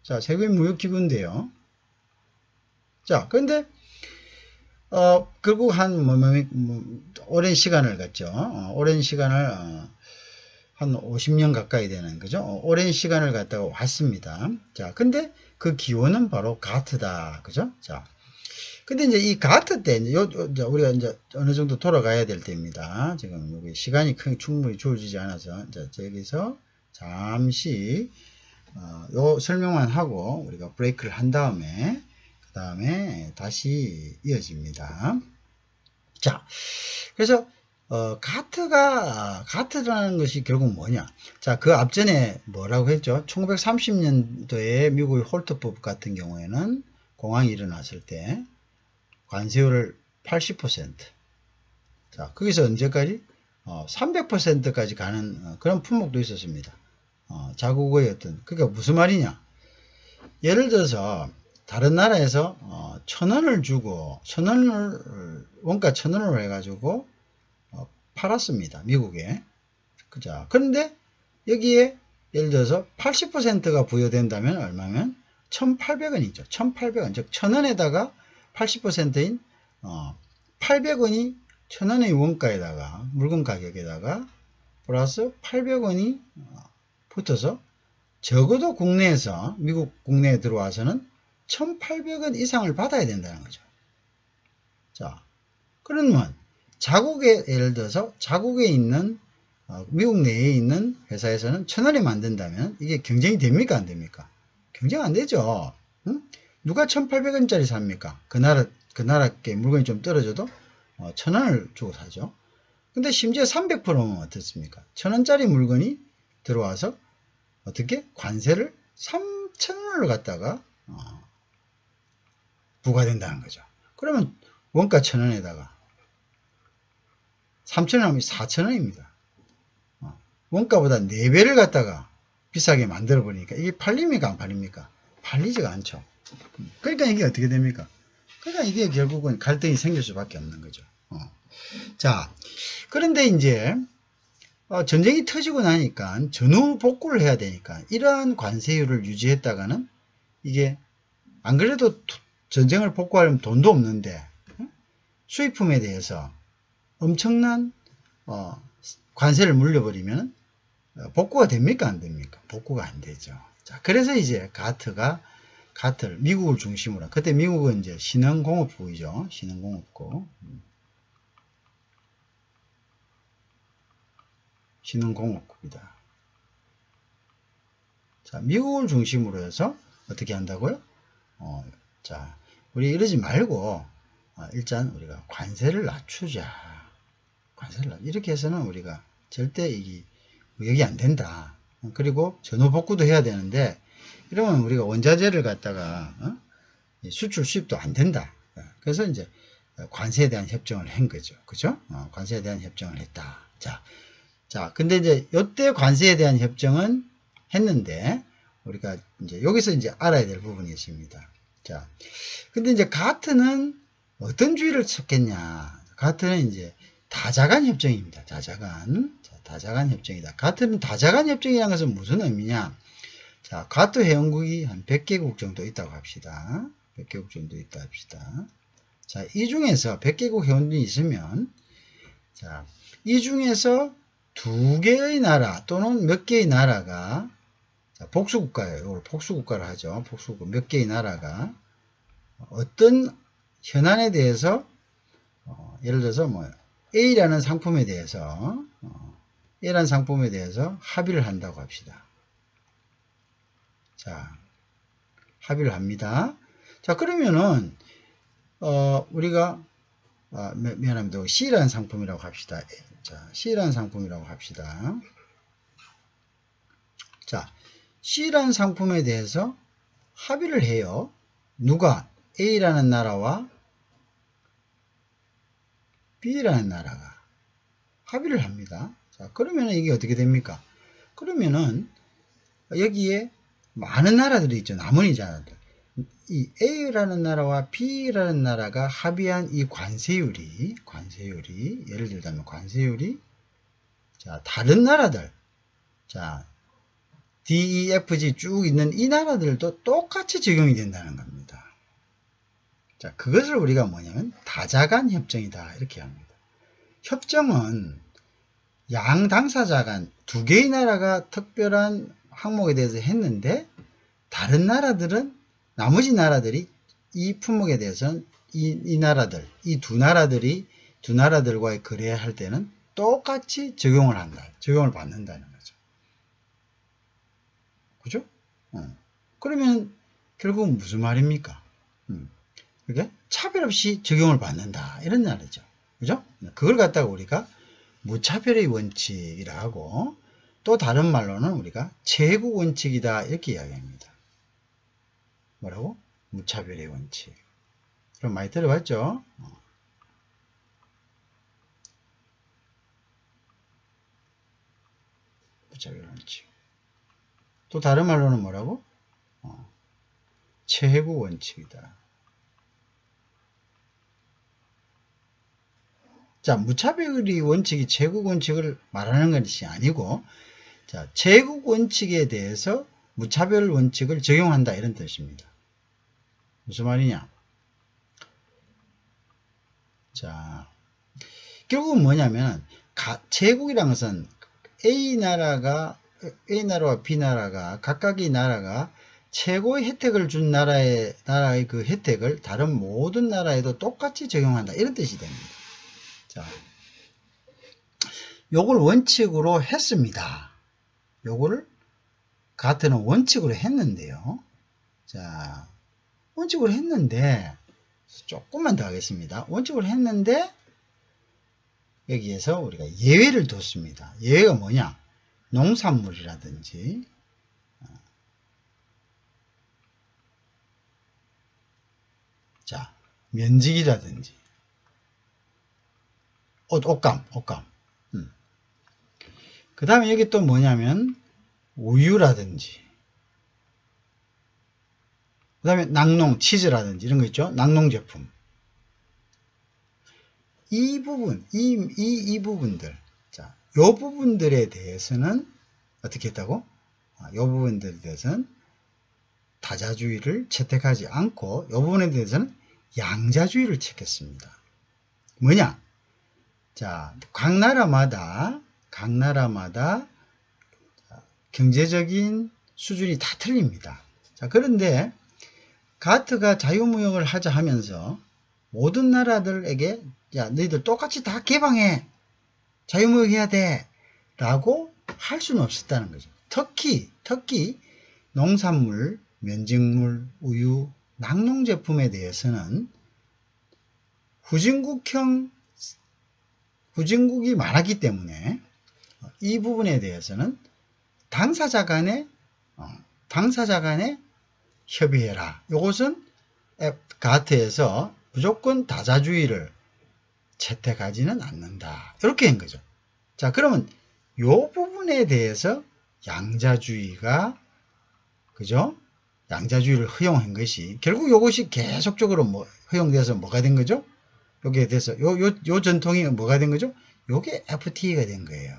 자, 세계 무역 기구인데요. 자, 그런데 결국 오랜 시간을 갖죠. 오랜 시간을 한 50년 가까이 되는 거죠. 오랜 시간을 갖다가 왔습니다. 자, 근데 그 기원은 바로 가트다. 그죠? 자, 근데 이제 이 가트 때 이제 우리가 이제 어느 정도 돌아가야 될 때입니다. 지금 여기 시간이 충분히 주어지지 않아서 이제 여기서 잠시 요 설명만 하고 우리가 브레이크를 한 다음에 그 다음에 다시 이어집니다. 자, 그래서 가트라는 것이 결국 뭐냐? 자, 그 앞전에 뭐라고 했죠? 1930년도에 미국의 홀트법 같은 경우에는 공황이 일어났을 때 관세율을 80%. 자, 거기서 언제까지? 300%까지 가는 그런 품목도 있었습니다. 자국의 그러니까 무슨 말이냐? 예를 들어서 다른 나라에서 1,000원을 주고 원가 1,000원을 해가지고 팔았습니다. 미국에. 그죠? 그런데 여기에 예를 들어서 80%가 부여된다면 얼마면? 1,800원이죠. 1,800원. 즉 1,000원에다가 80%인 800원이 1,000원의 원가에다가 물건 가격에다가 플러스 800원이 붙어서 적어도 국내에서 미국 국내에 들어와서는 1,800원 이상을 받아야 된다는 거죠. 자, 그러면 자국에 예를 들어서 자국에 있는 미국 내에 있는 회사에서는 1,000원에 만든다면 이게 경쟁이 됩니까 안 됩니까? 경쟁 안 되죠. 응? 누가 1,800원짜리 삽니까? 그 나라께 물건이 좀 떨어져도 1,000원을 주고 사죠. 근데 심지어 300%면 어떻습니까? 1,000원짜리 물건이 들어와서 어떻게 관세를 3,000원을 갖다가 부과된다는 거죠. 그러면 원가 1,000원에다가 3,000원 하면 4,000원입니다. 원가보다 4배를 갖다가 비싸게 만들어 버리니까 이게 팔립니까 안 팔립니까? 팔리지가 않죠. 그러니까 이게 어떻게 됩니까? 그러니까 이게 결국은 갈등이 생길 수밖에 없는 거죠. 자, 그런데 이제 전쟁이 터지고 나니까 전후 복구를 해야 되니까 이러한 관세율을 유지했다가는 이게 안 그래도 전쟁을 복구하려면 돈도 없는데 수입품에 대해서 엄청난 관세를 물려버리면 복구가 됩니까 안 됩니까? 복구가 안 되죠. 자, 그래서 이제 가트를 미국을 중심으로, 그때 미국은 이제 신흥공업국이죠. 신흥공업국. 신흥공업국이다. 자, 미국을 중심으로 해서 어떻게 한다고요? 자, 우리 이러지 말고 일단 우리가 관세를 낮추자. 이렇게 해서는 우리가 절대 이게 여기 안 된다. 그리고 전후복구도 해야 되는데 이러면 우리가 원자재를 갖다가 수출 수입도 안 된다. 그래서 이제 관세에 대한 협정을 한 거죠. 그죠? 관세에 대한 협정을 했다. 자, 근데 이제 요때 관세에 대한 협정은 했는데 우리가 이제 여기서 이제 알아야 될 부분이 있습니다. 자, 근데 이제 가트는 어떤 주의를 찾겠냐? 가트는 이제 다자간 협정입니다. 다자간 협정이다. 가트는 다자간 협정이라는 것은 무슨 의미냐? 자, 가트 회원국이 한 100개국 정도 있다고 합시다. 100개국 정도 있다 합시다. 자, 이 중에서 100개국 회원이 있으면, 자, 이 중에서 2개의 나라 또는 몇 개의 나라가, 자, 복수국가예요. 이걸 복수국가를 하죠. 복수국가 몇 개의 나라가 어떤 현안에 대해서, 예를 들어서 뭐, A라는 상품에 대해서, A라는 상품에 대해서 합의를 한다고 합시다. 자, 합의를 합니다. 자, 그러면은, 우리가, 미안합니다. C라는 상품이라고 합시다. 자, C라는 상품이라고 합시다. 자, C라는 상품에 대해서 합의를 해요. 누가? A라는 나라와 B라는 나라가 합의를 합니다. 자, 그러면 이게 어떻게 됩니까? 그러면은 여기에 많은 나라들이 있죠. 나머지나라들. 이 A라는 나라와 B라는 나라가 합의한 이 관세율이 예를 들자면 관세율이 자, 다른 나라들 자, D, E, F, G 쭉 있는 이 나라들도 똑같이 적용이 된다는 겁니다. 자, 그것을 우리가 뭐냐면 다자간 협정이다 이렇게 합니다. 협정은 양 당사자 간 2개의 나라가 특별한 항목에 대해서 했는데 다른 나라들은 나머지 나라들이 이 품목에 대해서는 이 나라들, 이 두 나라들과의 거래할 때는 똑같이 적용을 한다. 적용을 받는다는 거죠. 그죠? 그러면 결국은 무슨 말입니까? 그게 차별 없이 적용을 받는다. 이런 말이죠. 그죠? 그걸 갖다가 우리가 무차별의 원칙이라 하고 또 다른 말로는 우리가 제국 원칙이다. 이렇게 이야기합니다. 뭐라고? 무차별의 원칙. 그럼 많이 들어봤죠? 무차별 원칙. 또 다른 말로는 뭐라고? 제국 원칙이다. 자, 무차별의 원칙이 제국 원칙을 말하는 것이 아니고, 자, 제국 원칙에 대해서 무차별 원칙을 적용한다. 이런 뜻입니다. 무슨 말이냐? 자, 결국은 뭐냐면, 제국이라는 것은 A나라와 B나라가, 각각의 나라가 최고의 혜택을 준 나라의 그 혜택을 다른 모든 나라에도 똑같이 적용한다. 이런 뜻이 됩니다. 자, 요걸 원칙으로 했습니다. 요거를 가트는 원칙으로 했는데요. 자, 원칙으로 했는데 조금만 더 하겠습니다. 원칙으로 했는데 여기에서 우리가 예외를 뒀습니다. 예외가 뭐냐? 농산물이라든지 자, 면직이라든지 옷감. 그 다음에 여기 또 뭐냐면 우유라든지 그 다음에 낙농, 치즈라든지 이런 거 있죠. 낙농 제품. 이 부분, 이 부분들. 자, 요 부분들에 대해서는 어떻게 했다고? 요 부분들에 대해서는 다자주의를 채택하지 않고 요 부분에 대해서는 양자주의를 채택했습니다. 뭐냐? 자, 각 나라마다 경제적인 수준이 다 틀립니다. 자, 그런데 가트가 자유무역을 하자 하면서 모든 나라들에게 야, 너희들 똑같이 다 개방해. 자유무역해야 돼. 라고 할 수는 없었다는 거죠. 특히 농산물, 면직물, 우유, 낙농 제품에 대해서는 후진국이 많았기 때문에 이 부분에 대해서는 당사자 간에 협의해라. 이것은 가트에서 무조건 다자주의를 채택하지는 않는다. 이렇게 한 거죠. 자, 그러면 이 부분에 대해서 양자주의가, 그죠? 양자주의를 허용한 것이, 결국 이것이 계속적으로 허용돼서 뭐가 된 거죠? 여기에 대해서, 요 전통이 뭐가 된 거죠? 요게 FTA가 된 거예요.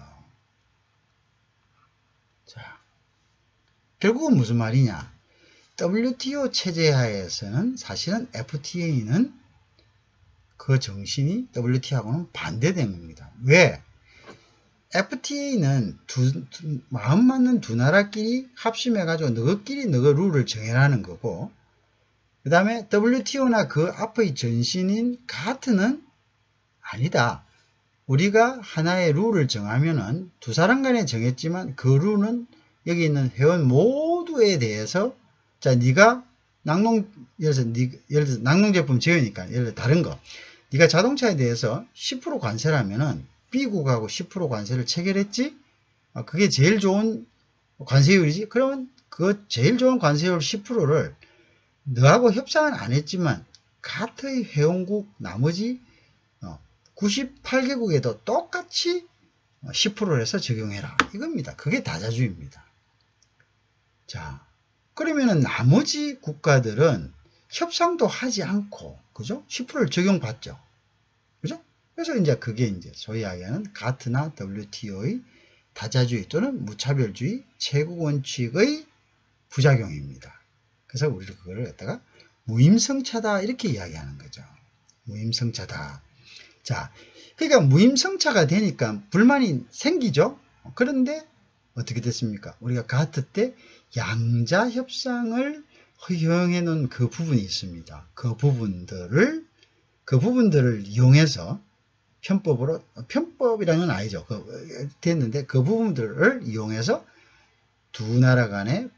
자, 결국은 무슨 말이냐? WTO 체제 하에서는 사실은 FTA는 그 정신이 WTO하고는 반대된 겁니다. 왜? FTA는 마음 맞는 두 나라끼리 합심해가지고 너희끼리 너희 룰을 정해라는 거고, 그 다음에 WTO나 그 앞의 전신인 가트는 아니다. 우리가 하나의 룰을 정하면은 두 사람 간에 정했지만 그 룰은 여기 있는 회원 모두에 대해서, 자, 네가 예를 들어서 낙농 제품 제외니까, 예를 들어 다른 거, 네가 자동차에 대해서 10% 관세라면은 B국하고 10% 관세를 체결했지? 그게 제일 좋은 관세율이지? 그러면 그 제일 좋은 관세율 10%를 너하고 협상은 안 했지만 가트의 회원국 나머지 98개국에도 똑같이 10%를 해서 적용해라. 이겁니다. 그게 다자주의입니다. 자, 그러면은 나머지 국가들은 협상도 하지 않고, 그죠? 10%를 적용받죠. 그죠? 그래서 이제 그게 이제 소위 이야기하는 가트나 WTO의 다자주의 또는 무차별주의 최고 원칙의 부작용입니다. 그래서 우리는 그거를 갖다가 무임승차다 이렇게 이야기하는 거죠. 무임승차다. 자, 그러니까 무임승차가 되니까 불만이 생기죠. 그런데 어떻게 됐습니까? 우리가 가트 때 양자 협상을 허용해 놓은 그 부분이 있습니다. 그 부분들을 이용해서 편법이라는 건 아니죠. 됐는데 그 부분들을 이용해서 두 나라 간의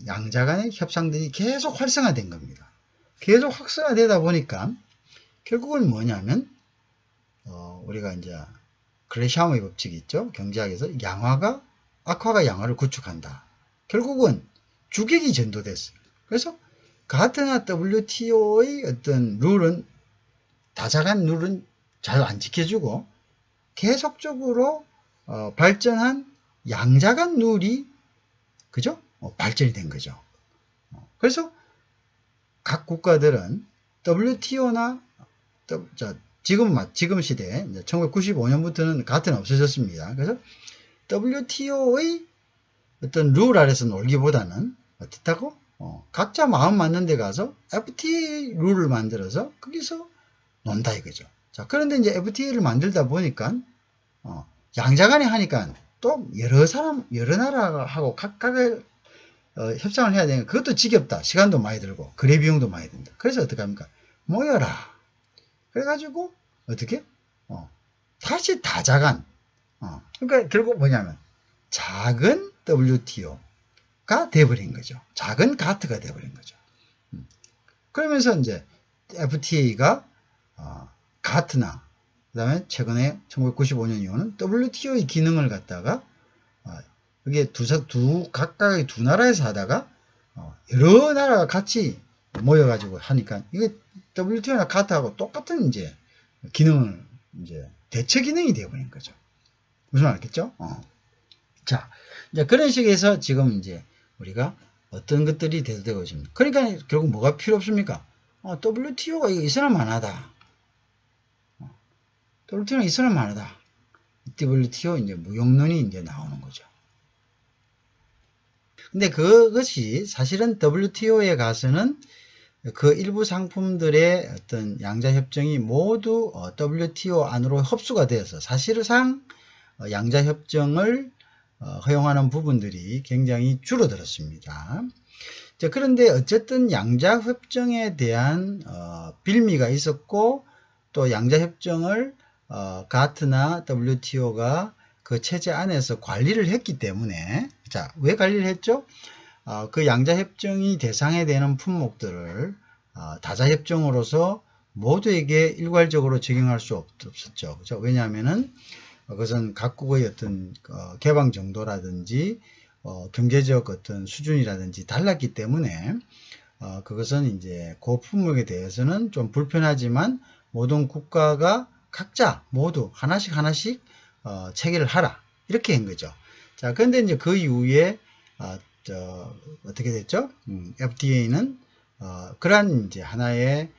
양자 간의 협상들이 계속 활성화된 겁니다. 계속 활성화되다 보니까 결국은 뭐냐면 우리가 이제 그레샴의 법칙이 있죠. 경제학에서 악화가 양화를 구축한다. 결국은 주객이 전도됐어요. 그래서 가트나 WTO의 어떤 룰은, 다자간 룰은 잘 안 지켜주고 계속적으로 발전한 양자간 룰이, 그죠? 발전이 된 거죠. 그래서 각 국가들은 WTO나 지금 시대에 1995년부터는 가트는 없어졌습니다. 그래서 WTO의 어떤 룰 아래서 놀기보다는 어떻다고? 각자 마음 맞는 데 가서 FTA 룰을 만들어서 거기서 논다 이거죠. 자, 그런데 이제 FTA를 만들다 보니까 양자간에 하니까 또 여러 나라하고 각각의 협상을 해야 되니까 그것도 지겹다. 시간도 많이 들고 거래 비용도 많이 든다. 그래서 어떻게 합니까? 모여라. 그래가지고 어떻게? 다시 다자간. 그러니까 결국 뭐냐면 작은 WTO가 돼버린 거죠. 작은 가트가 돼버린 거죠. 그러면서 이제 FTA가 가트나 그다음에 최근에 1995년 이후는 WTO의 기능을 갖다가 이게 각각의 두 나라에서 하다가 여러 나라가 같이 모여가지고 하니까 이게 WTO나 가트하고 똑같은 이제 기능을 이제 대체 기능이 되어버린 거죠. 무슨 말 알겠죠? 자, 이제 그런 식에서 지금 이제 우리가 어떤 것들이 대두되고 있습니다. 그러니까 결국 뭐가 필요 없습니까? WTO가 이거 있으나 마나다. WTO는 있으나 마나다. WTO 이제 무용론이 이제 나오는 거죠. 근데 그것이 사실은 WTO에 가서는 그 일부 상품들의 어떤 양자협정이 모두 WTO 안으로 흡수가 되어서 사실상 양자협정을 허용하는 부분들이 굉장히 줄어들었습니다. 자, 그런데 어쨌든 양자협정에 대한 빌미가 있었고 또 양자협정을 가트나 WTO가 그 체제 안에서 관리를 했기 때문에, 자, 왜 관리를 했죠? 그 양자협정이 대상에 되는 품목들을 다자협정으로서 모두에게 일괄적으로 적용할 수 없었죠. 그죠? 왜냐하면은 그것은 각국의 어떤 개방 정도라든지 경제적 어떤 수준이라든지 달랐기 때문에 그것은 이제 그 품목에 대해서는 좀 불편하지만 모든 국가가 각자 모두 하나씩 체결을 하라 이렇게 한 거죠. 자, 그런데 이제 그 이후에 어떻게 됐죠? FTA는 그러한 이제 하나의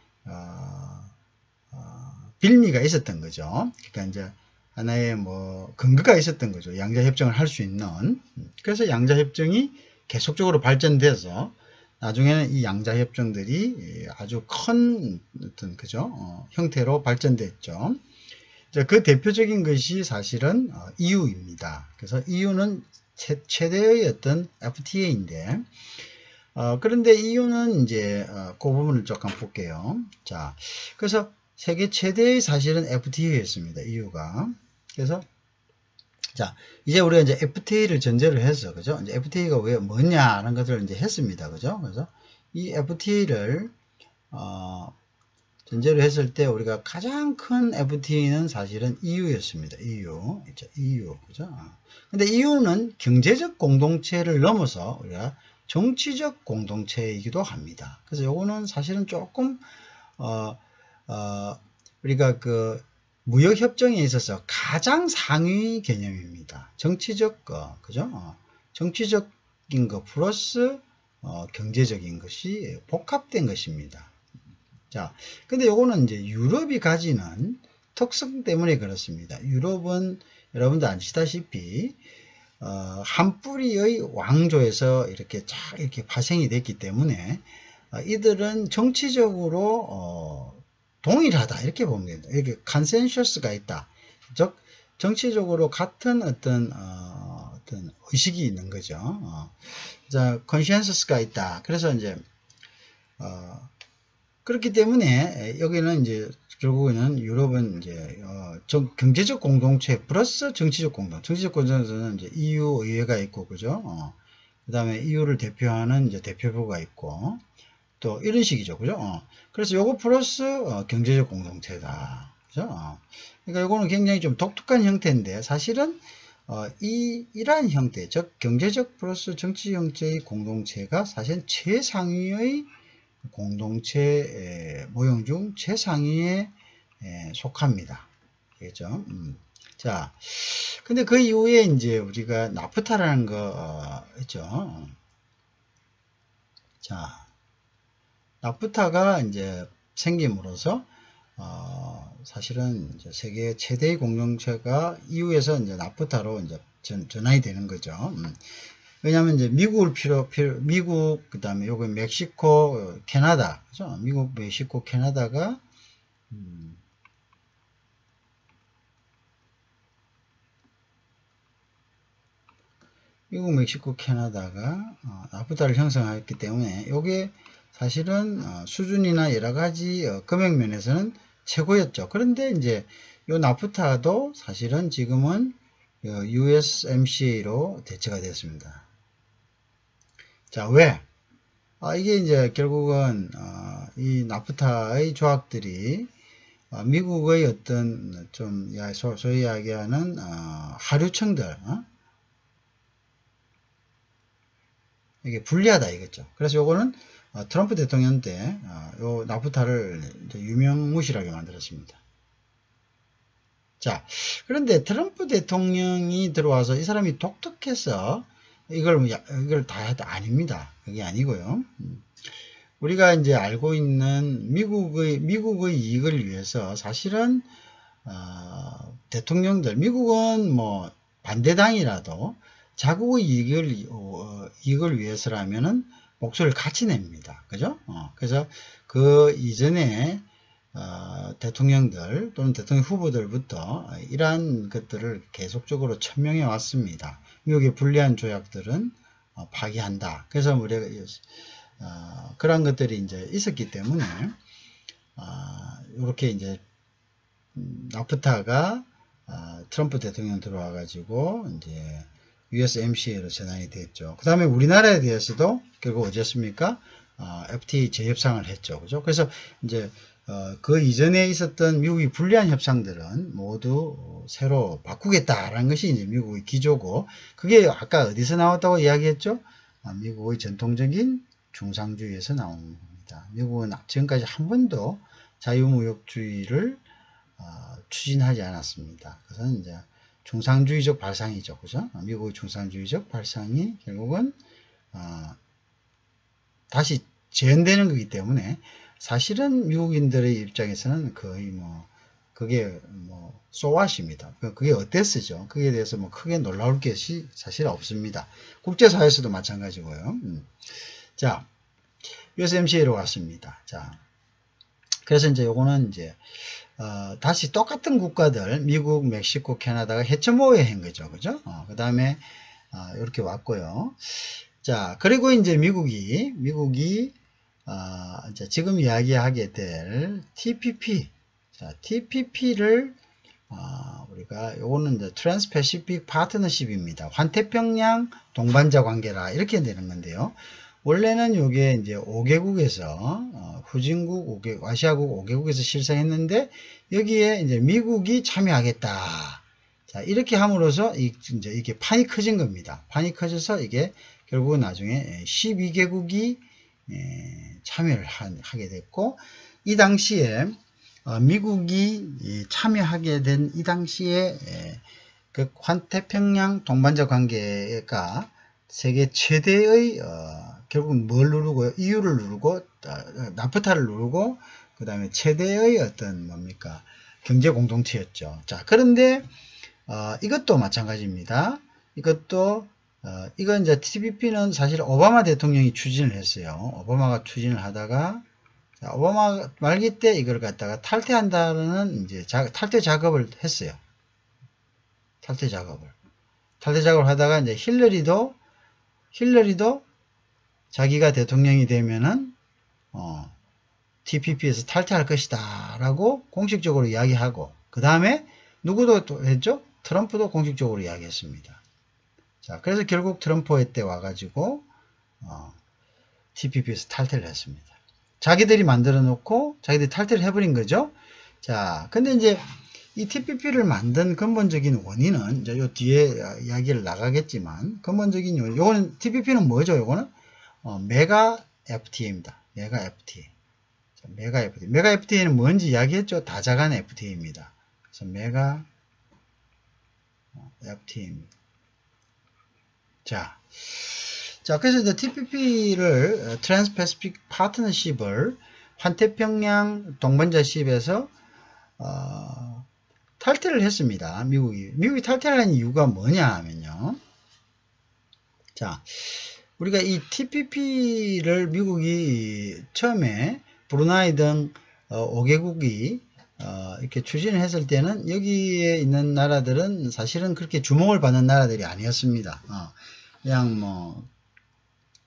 빌미가 있었던 거죠. 그러니까 이제 하나의 뭐 근거가 있었던 거죠. 양자협정을 할 수 있는. 그래서 양자협정이 계속적으로 발전돼서 나중에는 이 양자협정들이 아주 큰 어떤 그죠 형태로 발전됐죠. 그 대표적인 것이 사실은 EU입니다. 그래서 EU는 최대의 어떤 FTA인데 그런데 EU는 이제 그 부분을 조금 볼게요. 자, 그래서 세계 최대의 사실은 FTA였습니다. EU가. 그래서 자, 이제 우리가 이제 FTA를 전제로 해서 그죠? 이제 FTA가 왜 뭐냐라는 것을 이제 했습니다. 그죠? 그래서 이 FTA를 전제로 했을 때 우리가 가장 큰 FTA는 사실은 EU였습니다. EU. 있죠? EU. 그죠? 근데 EU는 경제적 공동체를 넘어서 우리가 정치적 공동체이기도 합니다. 그래서 요거는 사실은 조금 우리가 그 무역협정에 있어서 가장 상위 개념입니다. 정치적 거, 그죠? 정치적인 거 플러스 경제적인 것이 복합된 것입니다. 자, 근데 요거는 이제 유럽이 가지는 특성 때문에 그렇습니다. 유럽은 여러분도 아시다시피 한 뿌리의 왕조에서 이렇게 파생이 됐기 때문에 이들은 정치적으로 동일하다 이렇게 보면 됩니다. 이렇게 컨센서스가 있다. 즉 정치적으로 같은 어떤 의식이 있는 거죠. 자, 컨센서스가 있다. 그래서 이제 그렇기 때문에 여기는 이제 결국에는 유럽은 이제 경제적 공동체 플러스 정치적 공동. 정치적 공동체는 이제 EU 의회가 있고 그죠? 그다음에 EU를 대표하는 이제 대표부가 있고 또 이런 식이죠. 그죠? 그래서 요거 플러스 경제적 공동체다. 그죠? 그러니까 요거는 굉장히 좀 독특한 형태인데 사실은 이러한 형태, 즉 경제적 플러스 정치 형태의 공동체가 사실 최상위의 공동체 모형 중 최상위에 속합니다. 알겠죠? 자, 근데 그 이후에 이제 우리가 나프타라는 거 있죠. 자, 나프타가 이제 생김으로써 사실은 이제 세계 최대의 공동체가 EU에서 이제 나프타로 이제 전환이 되는 거죠. 왜냐하면 이제 미국 그다음에 요거 멕시코, 캐나다, 그죠? 미국, 멕시코, 캐나다가 미국, 멕시코, 캐나다가 나프타를 형성했기 때문에 요게 사실은 수준이나 여러 가지 금액 면에서는 최고였죠. 그런데 이제 요 나프타도 사실은 지금은 USMCA로 대체가 됐습니다. 자, 왜? 이게 이제 결국은 이 나프타의 조약들이 미국의 어떤 좀 소위 이야기하는 하류층들 이게 불리하다 이거죠. 그래서 요거는 트럼프 대통령 때 요 나프타를 유명무실하게 만들었습니다. 자, 그런데 트럼프 대통령이 들어와서 이 사람이 독특해서 이걸 다 해도 아닙니다. 그게 아니고요. 우리가 이제 알고 있는 미국의 이익을 위해서 사실은 대통령들, 미국은 뭐 반대당이라도 자국의 이익을 위해서라면은 목소리를 같이 냅니다. 그죠? 그래서 그 이전에 대통령들 또는 대통령 후보들부터 이러한 것들을 계속적으로 천명해 왔습니다. 미국의 불리한 조약들은 파기한다. 그래서 우리가 그런 것들이 이제 있었기 때문에 이렇게 이제 나프타가 트럼프 대통령 들어와 가지고 이제 USMCA로 전환이 됐죠. 그 다음에 우리나라에 대해서도 결국 어쨌습니까? FTA 재협상을 했죠. 그죠? 그래서 이제 그 이전에 있었던 미국이 불리한 협상들은 모두 새로 바꾸겠다라는 것이 이제 미국의 기조고, 그게 아까 어디서 나왔다고 이야기했죠? 미국의 전통적인 중상주의에서 나온 겁니다. 미국은 지금까지 한 번도 자유무역주의를 추진하지 않았습니다. 그것은 이제 중상주의적 발상이죠. 그죠? 미국의 중상주의적 발상이 결국은 다시 재현되는 거기 때문에 사실은 미국인들의 입장에서는 거의 그게 소왓입니다. 그게 어땠으죠? 그에 대해서 크게 놀라울 것이 사실 없습니다. 국제사회에서도 마찬가지고요. 자, USMCA로 왔습니다. 자, 그래서 이제 요거는 이제 다시 똑같은 국가들, 미국, 멕시코, 캐나다가 해처모에 한 거죠. 그죠? 그 다음에, 이렇게 왔고요. 자, 그리고 이제 미국이, 이제 지금 이야기하게 될 TPP. 자, TPP를, 우리가, 요거는 이제 트랜스패시픽 파트너십입니다. 환태평양 동반자 관계라, 이렇게 되는 건데요. 원래는 요게 이제 5개국에서, 후진국, 아시아국 5개국에서 실사했는데, 여기에 이제 미국이 참여하겠다. 자, 이렇게 함으로써, 이제 이게 판이 커진 겁니다. 판이 커져서 이게 결국은 나중에 12개국이 참여를 하게 됐고, 이 당시에, 미국이 참여하게 된 이 당시에, 그 환태평양 동반자 관계가 세계 최대의, 결국은 뭘 누르고요? EU를 누르고, 나프타를 누르고, 그 다음에 최대의 어떤 경제 공동체였죠. 자, 그런데, 이것도 마찬가지입니다. 이건 이제 TPP는 사실 오바마 대통령이 추진을 했어요. 오바마가 추진을 하다가, 자, 오바마 말기 때 이걸 갖다가 탈퇴한다는 이제 탈퇴 작업을 했어요. 탈퇴 작업을 하다가 이제 힐러리도 자기가 대통령이 되면은 TPP에서 탈퇴할 것이다 라고 공식적으로 이야기하고, 그 다음에 누구도 또 했죠? 트럼프도 공식적으로 이야기했습니다. 자, 그래서 결국 트럼프 때 와가지고 TPP에서 탈퇴를 했습니다. 자기들이 만들어 놓고 자기들이 탈퇴를 해버린 거죠. 자, 근데 이제 이 TPP를 만든 근본적인 원인은 이제 요 뒤에 이야기를 나가겠지만, 근본적인 원인, 요거는 TPP는 뭐죠? 요거는 메가 FTA입니다. 메가 FTA. 자, 메가 FTA는 뭔지 이야기했죠? 다자간 FTA입니다. 그래서 메가 FTA입니다. 자, 그래서 이제 TPP를 트랜스패시픽 파트너십을 환태평양 동반자십에서 탈퇴를 했습니다. 미국이 탈퇴를 한 이유가 뭐냐 하면요. 자, 우리가 이 TPP를 미국이 처음에 브루나이 등 5개국이 이렇게 추진을 했을 때는 여기에 있는 나라들은 사실은 그렇게 주목을 받는 나라들이 아니었습니다. 그냥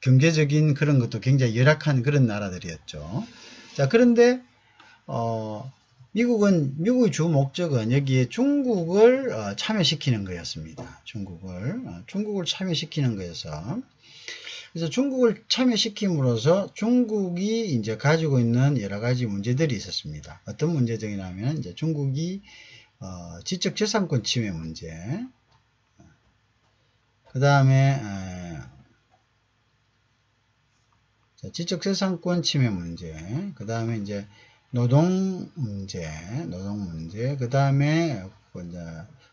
경제적인 그런 것도 굉장히 열악한 그런 나라들이었죠. 자, 그런데 미국의 주 목적은 여기에 중국을 참여시키는 거였습니다. 중국을 참여시키는 거여서, 그래서 중국을 참여시킴으로써 중국이 이제 가지고 있는 여러 가지 문제들이 있었습니다. 어떤 문제들이냐면 이제 중국이 지적재산권 침해 문제, 그 다음에 지적재산권 침해 문제, 그 다음에 이제 노동 문제, 그 다음에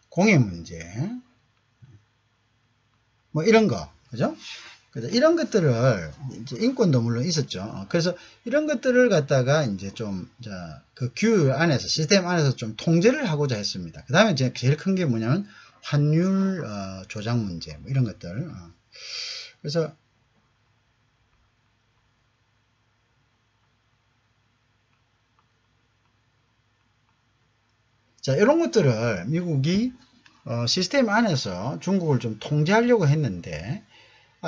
공해 문제, 이런 거, 그죠? 그래서 이런 것들을 이제 인권도 물론 있었죠. 그래서 이런 것들을 갖다가 이제 좀 그 규율 안에서, 시스템 안에서 좀 통제를 하고자 했습니다. 그 다음에 제일 큰 게 뭐냐면 환율 조작 문제, 이런 것들. 그래서 자, 이런 것들을 미국이 시스템 안에서 중국을 좀 통제하려고 했는데,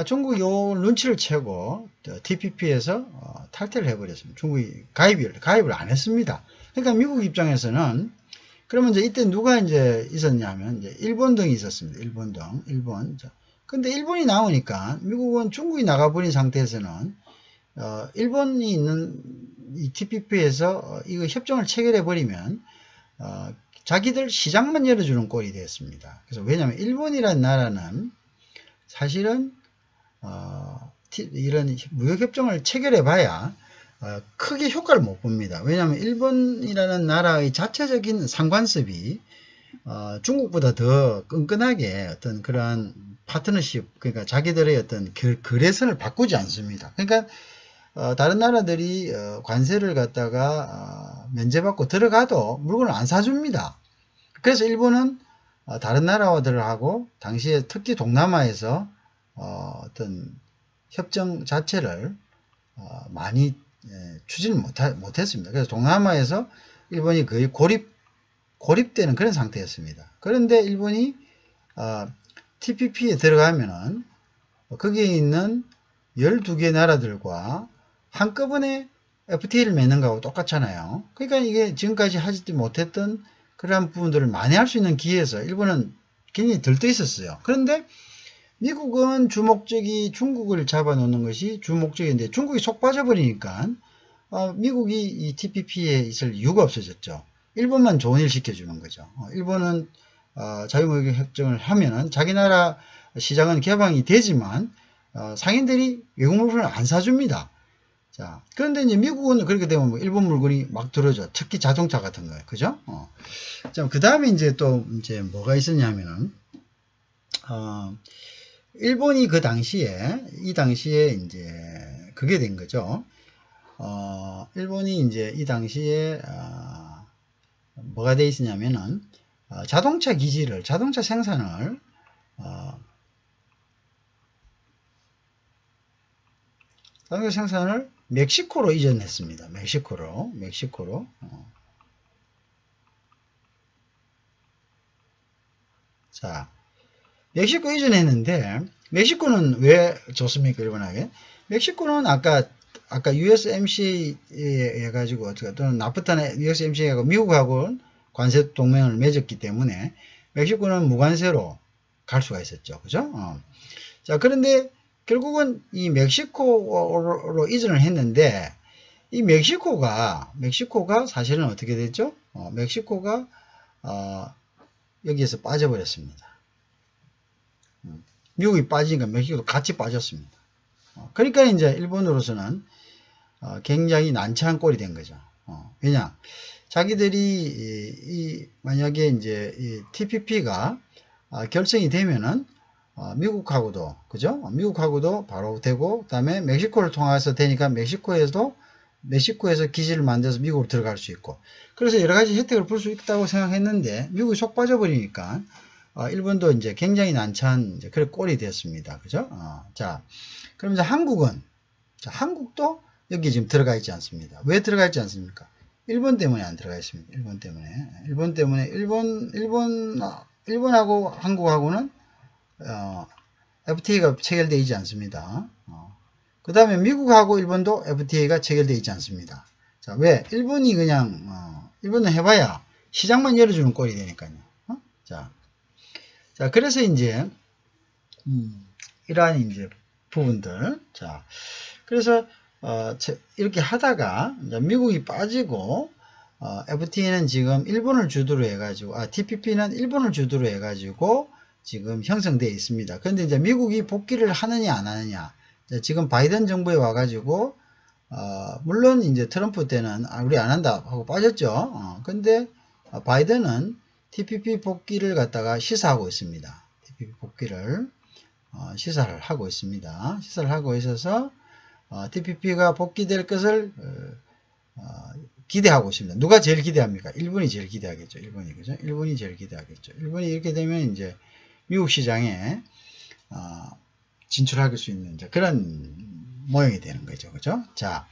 중국이 요 눈치를 채고 TPP에서 탈퇴를 해버렸습니다. 중국이 가입을 안 했습니다. 그러니까 미국 입장에서는, 그러면 이제 이때 누가 이제 있었냐면 이제 일본 등이 있었습니다. 일본. 근데 일본이 나오니까 미국은 중국이 나가버린 상태에서는 일본이 있는 이 TPP에서 이거 협정을 체결해 버리면 자기들 시장만 열어주는 꼴이 됐습니다. 그래서 왜냐하면 일본이라는 나라는 사실은 이런 무역협정을 체결해 봐야 크게 효과를 못 봅니다. 왜냐하면 일본이라는 나라의 자체적인 상관습이 중국보다 더 끈끈하게 어떤 그러한 파트너십, 그러니까 자기들의 어떤 거래선을 바꾸지 않습니다. 그러니까 다른 나라들이 관세를 갖다가 면제받고 들어가도 물건을 안 사줍니다. 그래서 일본은 다른 나라들하고 당시에 특히 동남아에서 어떤 협정 자체를 많이 추진을 못했습니다. 그래서 동남아에서 일본이 거의 고립되는 그런 상태였습니다. 그런데 일본이 TPP에 들어가면은 거기에 있는 12개 나라들과 한꺼번에 FTA를 맺는 거하고 똑같잖아요. 그러니까 이게 지금까지 하지 못했던 그러한 부분들을 만회할 수 있는 기회에서 일본은 굉장히 들떠 있었어요. 그런데 미국은 주목적이 중국을 잡아놓는 것이 주목적인데 중국이 속 빠져버리니까 미국이 이 TPP에 있을 이유가 없어졌죠. 일본만 좋은 일 시켜주는 거죠. 일본은 자유무역 협정을 하면은 자기 나라 시장은 개방이 되지만 상인들이 외국 물건을 안 사줍니다. 자, 그런데 이제 미국은 그렇게 되면 뭐 일본 물건이 막 들어오죠. 특히 자동차 같은 거예요. 그죠? 자, 그 다음에 이제 또 이제 뭐가 있었냐면은, 일본이 그 당시에, 이 당시에 이제 그게 된 거죠. 일본이 이제 이 당시에, 뭐가 돼 있었냐면은, 자동차 기지를, 자동차 생산을, 자동차 생산을 멕시코로 이전했습니다. 멕시코로. 자, 멕시코 이전했는데, 멕시코는 왜 좋습니까, 일본에게? 멕시코는 아까 USMCA 해가지고, 또는 나프타나 USMCA 하고 미국하고 관세 동맹을 맺었기 때문에, 멕시코는 무관세로 갈 수가 있었죠. 그죠? 자, 그런데, 결국은 이 멕시코로 이전을 했는데 이 멕시코가 사실은 어떻게 됐죠? 멕시코가 여기에서 빠져버렸습니다. 미국이 빠지니까 멕시코도 같이 빠졌습니다. 그러니까 이제 일본으로서는 굉장히 난처한 꼴이 된 거죠. 왜냐? 자기들이 만약에 이제 이 TPP가 결정이 되면은 미국하고도, 그죠? 미국하고도 바로 되고, 그 다음에 멕시코를 통해서 되니까 멕시코에서 기지를 만들어서 미국으로 들어갈 수 있고, 그래서 여러 가지 혜택을 볼 수 있다고 생각했는데, 미국이 속 빠져버리니까, 일본도 이제 굉장히 난처한 이제 그런 꼴이 되었습니다. 그죠? 자, 그럼 이제 한국도 여기 지금 들어가 있지 않습니다. 왜 들어가 있지 않습니까? 일본 때문에 안 들어가 있습니다. 일본 때문에, 일본하고 한국하고는 FTA가 체결되어 있지 않습니다. 그 다음에 미국하고 일본도 FTA가 체결되어 있지 않습니다. 자, 왜? 일본이 그냥, 일본은 해봐야 시장만 열어주는 꼴이 되니까요. 자, 그래서 이제, 이러한 이제 부분들. 자, 그래서, 이렇게 하다가, 미국이 빠지고, FTA는 지금 일본을 주도로 해가지고, TPP는 일본을 주도로 해가지고, 지금 형성되어 있습니다. 그런데 이제 미국이 복귀를 하느냐 안 하느냐. 지금 바이든 정부에 와가지고 물론 이제 트럼프 때는 우리 안 한다 하고 빠졌죠. 근데 바이든은 TPP 복귀를 갖다가 시사하고 있습니다. TPP 복귀를 시사를 하고 있습니다. 시사를 하고 있어서 TPP가 복귀될 것을 기대하고 있습니다. 누가 제일 기대합니까? 일본이 제일 기대하겠죠. 그죠? 일본이 제일 기대하겠죠. 일본이 이렇게 되면 이제 미국 시장에 진출할 수 있는 그런 모양이 되는 거죠. 그죠? 자,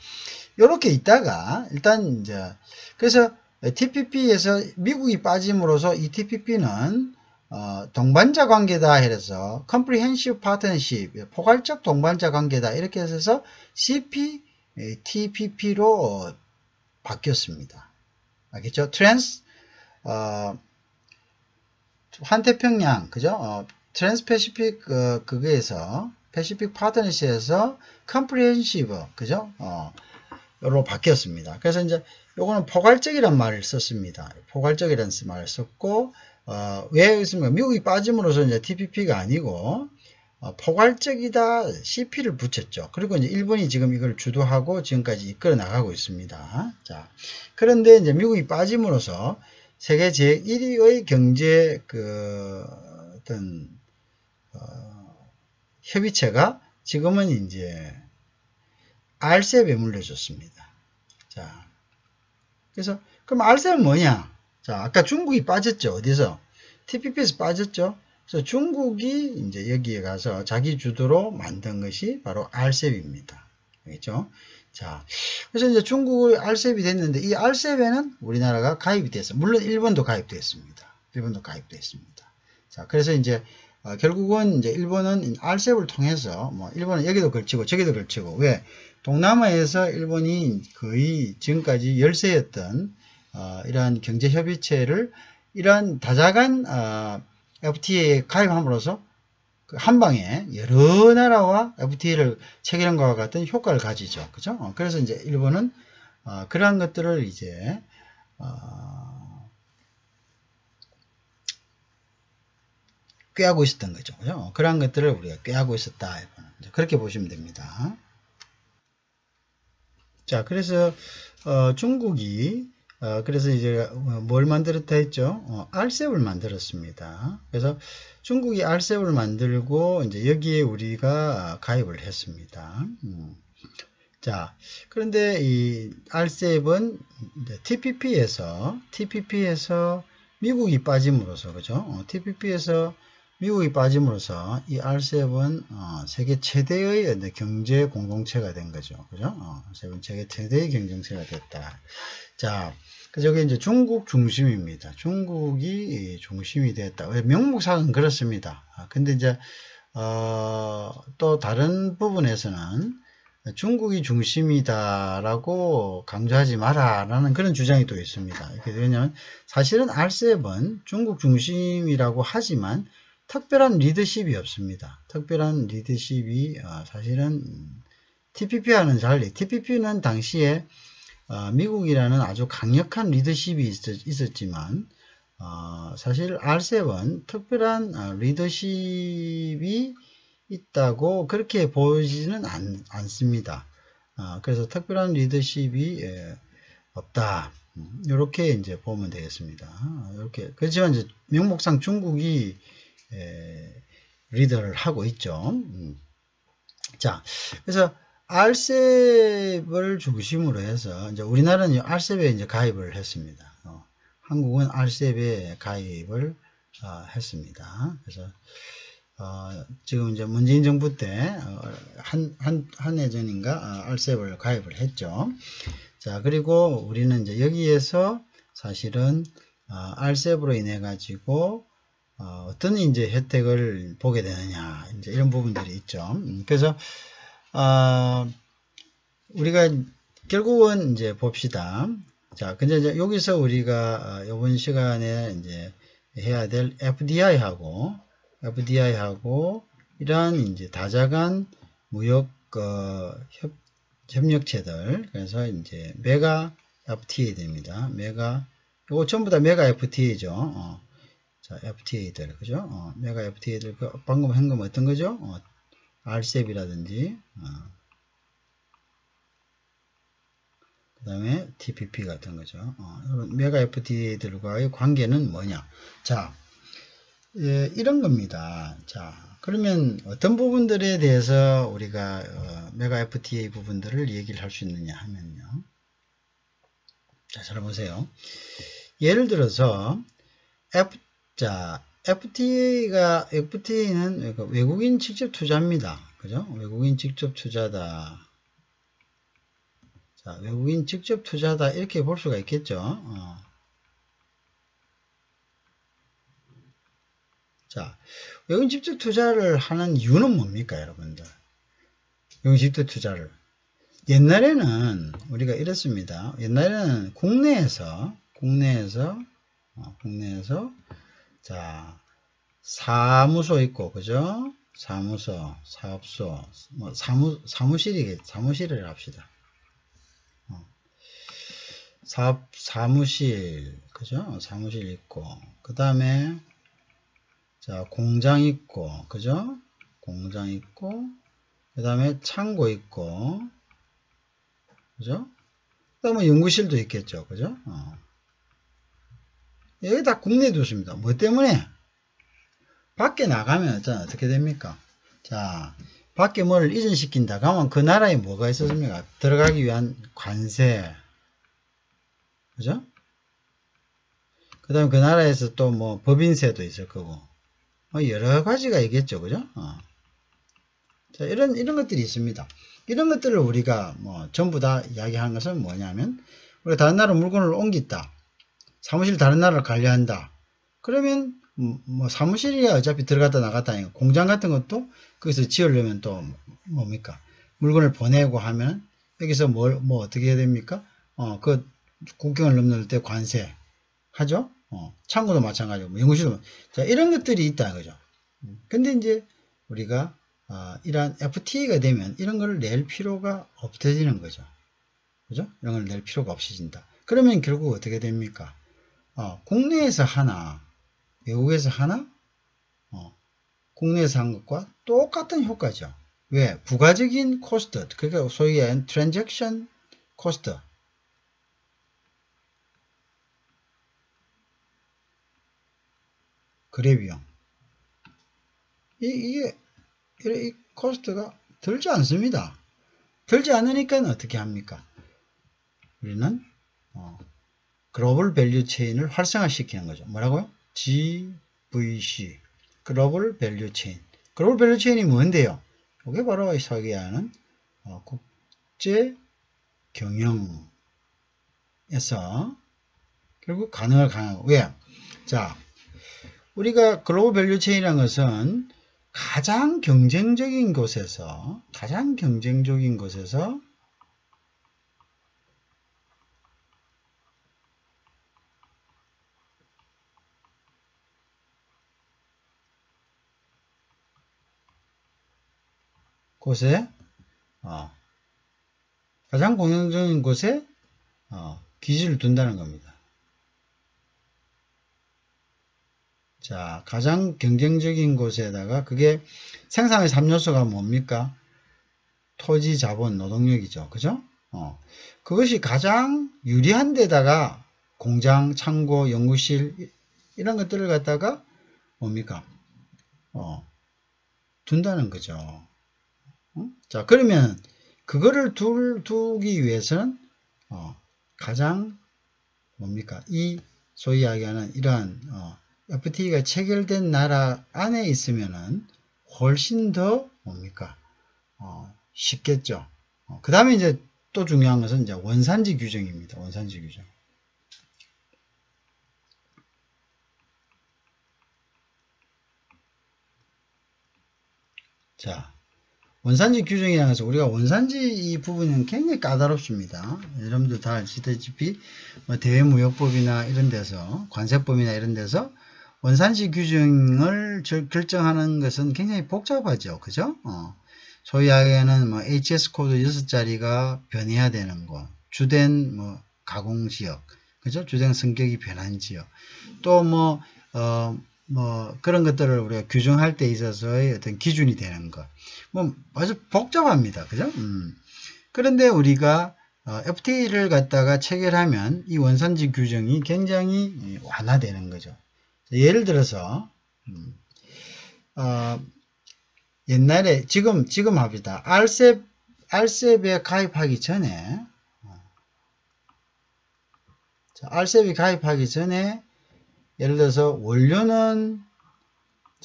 요렇게 있다가 일단 이제 그래서 TPP에서 미국이 빠짐으로써 이 TPP는 동반자 관계다 해서 Comprehensive Partnership, 포괄적 동반자 관계다 이렇게 해서 CPTPP로 바뀌었습니다. 알겠죠? 환태평양, 그죠? 트랜스패시픽 그거에서 패시픽 파트너십에서 컴프리헨시브 그죠? 로 바뀌었습니다. 그래서 이제 요거는 포괄적이란 말을 썼습니다. 포괄적이라는 말을 썼고 왜 있습니까? 미국이 빠짐으로써 이제 TPP가 아니고 포괄적이다 CP를 붙였죠. 그리고 이제 일본이 지금 이걸 주도하고 지금까지 이끌어 나가고 있습니다. 자, 그런데 이제 미국이 빠짐으로써 세계 제1위의 경제 어떤 협의체가 지금은 이제 RCEP에 물려줬습니다. 자, 그래서 그럼 RCEP은 뭐냐? 자, 아까 중국이 빠졌죠. 어디서? TPP에서 빠졌죠. 그래서 중국이 이제 여기에 가서 자기 주도로 만든 것이 바로 RCEP입니다. 알겠죠? 자, 그래서 이제 중국의 RCEP이 됐는데 이 RCEP에는 우리나라가 가입이 됐어요. 물론 일본도 가입됐습니다. 일본도 가입됐습니다. 자, 그래서 이제 결국은 이제 일본은 RCEP을 통해서 뭐 일본은 여기도 걸치고 저기도 걸치고 왜 동남아에서 일본이 거의 지금까지 열세였던 이러한 경제협의체를 이러한 다자간 FTA에 가입함으로써 한 방에 여러 나라와 FTA를 체결한 것과 같은 효과를 가지죠. 그죠? 그래서 이제 일본은 그러한 것들을 이제 꾀하고 있었던 거죠. 그죠? 그러한 것들을 우리가 꾀하고 있었다. 그렇게 보시면 됩니다. 자, 그래서 중국이 그래서 이제 뭘 만들었다 했죠? RCEP을 만들었습니다. 그래서 중국이 RCEP을 만들고 이제 여기에 우리가 가입을 했습니다. 자, 그런데 이 RCEP은 TPP에서 미국이 빠짐으로써 그죠? TPP에서 미국이 빠짐으로써 이 RCEP은 세계 최대의 경제 공동체가 된 거죠. 그죠? 세계 최대의 경쟁체가 됐다. 자, 그래서 여기 이제 중국 중심입니다. 중국이 중심이 됐다. 명목상은 그렇습니다. 근데 이제 또 다른 부분에서는 중국이 중심이다라고 강조하지 마라라는 그런 주장이 또 있습니다. 왜냐하면 사실은 RCEP은 중국 중심이라고 하지만 특별한 리더십이 없습니다. 특별한 리더십이 사실은 TPP와는 달리 TPP는 당시에 미국이라는 아주 강력한 리더십이 있었지만 사실 RCEP은 특별한 리더십이 있다고 그렇게 보이지는 않습니다. 그래서 특별한 리더십이 없다. 이렇게 이제 보면 되겠습니다. 이렇게 그렇지만 이제 명목상 중국이 리더를 하고 있죠. 자, 그래서 RCEP을 중심으로 해서 이제 우리나라는 RCEP에 이제 가입을 했습니다. 한국은 RCEP에 가입을 했습니다. 그래서 지금 이제 문재인 정부 때 한 해 전인가 RCEP을 가입을 했죠. 자, 그리고 우리는 이제 여기에서 사실은 RCEP으로 인해 가지고 어떤 이제 혜택을 보게 되느냐 이제 이런 부분들이 있죠. 그래서 우리가 결국은 이제 봅시다. 자, 근데 이제 여기서 우리가 이번 시간에 이제 해야 될 FDI하고 이러한 이제 다자간 무역 협력체들 그래서 이제 메가 FTA 됩니다. 이거 전부 다 메가 FTA죠. 자, FTA들, 그죠? 메가 FTA들, 방금 한 건 어떤 거죠? RCEP이라든지, 그 다음에 TPP 같은 거죠. 메가 FTA들과의 관계는 뭐냐? 자, 이런 겁니다. 자, 그러면 어떤 부분들에 대해서 우리가 메가 FTA 부분들을 얘기를 할 수 있느냐 하면요. 자, 잘 보세요. 예를 들어서, FTA는 외국인 직접 투자입니다. 그죠? 외국인 직접 투자다. 자, 외국인 직접 투자다. 이렇게 볼 수가 있겠죠. 자, 외국인 직접 투자를 하는 이유는 뭡니까, 여러분들? 외국인 직접 투자를. 옛날에는 우리가 이랬습니다. 옛날에는 국내에서 자, 사무소 있고, 그죠? 사무소, 사업소, 뭐, 사무실을 합시다. 사무실, 그죠? 사무실 있고, 그 다음에, 자, 공장 있고, 그죠? 공장 있고, 그 다음에 창고 있고, 그죠? 그 다음에 연구실도 있겠죠, 그죠? 여기 다 국내에 두습니다. 뭐 때문에? 밖에 나가면 어떻게 됩니까? 자, 밖에 뭐를 이전시킨다. 그러면 그 나라에 뭐가 있었습니까? 들어가기 위한 관세. 그죠? 그 다음에 그 나라에서 또 뭐 법인세도 있을 거고. 여러 가지가 있겠죠. 그죠? 자, 이런 것들이 있습니다. 이런 것들을 우리가 뭐 전부 다 이야기하는 것은 뭐냐면, 우리가 다른 나라 물건을 옮긴다. 사무실 다른 나라를 관리한다. 그러면 뭐 사무실이야 어차피 들어갔다 나갔다 하니까 공장 같은 것도 거기서 지으려면 또 뭡니까? 물건을 보내고 하면 여기서 뭐 어떻게 해야 됩니까? 그 국경을 넘는 때 관세 하죠? 창고도 마찬가지고 뭐 연구실도 자 이런 것들이 있다 그죠? 근데 이제 우리가 이러한 FTA가 되면 이런 걸 낼 필요가 없어지는 거죠. 그죠? 이런 걸 낼 필요가 없어진다. 그러면 결국 어떻게 됩니까? 국내에서 하나, 외국에서 하나, 국내에서 한 것과 똑같은 효과죠. 왜? 부가적인 코스트, 그러니까 소위 말하는 트랜잭션 코스트. 거래 비용. 이 코스트가 들지 않습니다. 들지 않으니까 어떻게 합니까? 우리는 글로벌 밸류 체인을 활성화시키는 거죠. 뭐라고요? GVC 글로벌 밸류 체인. 글로벌 밸류 체인이 뭔데요? 이게 바로 소위 하는 국제 경영에서 결국 가능하고 왜? 자, 우리가 글로벌 밸류 체인이라는 것은 가장 경쟁적인 곳에서 가장 공격적인 곳에 기지를 둔다는 겁니다. 자, 가장 경쟁적인 곳에다가 그게 생산의 3요소가 뭡니까? 토지, 자본, 노동력이죠. 그죠? 그것이 가장 유리한 데다가 공장, 창고, 연구실 이런 것들을 갖다가 뭡니까? 둔다는 거죠. 자, 그러면 그거를 두기 위해서는 가장 뭡니까? 이 소위 이야기하는 이러한 FTA가 체결된 나라 안에 있으면은 훨씬 더 뭡니까? 쉽겠죠. 그 다음에 이제 또 중요한 것은 이제 원산지 규정입니다. 원산지 규정. 자, 원산지 규정이라는 것은 우리가 원산지 이 부분은 굉장히 까다롭습니다. 여러분들 다 아시다시피 뭐 대외무역법이나 이런 데서 관세법이나 이런 데서 원산지 규정을 결정하는 것은 굉장히 복잡하죠. 그죠? 소위 이야기하는 뭐 HS 코드 6자리가 변해야 되는 거, 주된 뭐 가공 지역, 그죠? 주된 성격이 변한 지역, 또 뭐 그런 것들을 우리가 규정할 때 있어서의 어떤 기준이 되는 것. 뭐 아주 복잡합니다. 그죠? 그런데 우리가 FTA를 갖다가 체결하면 이 원산지 규정이 굉장히 완화되는 거죠. 예를 들어서 옛날에 지금 합니다. RCEP에 가입하기 전에 RCEP에 가입하기 전에 예를 들어서 원료는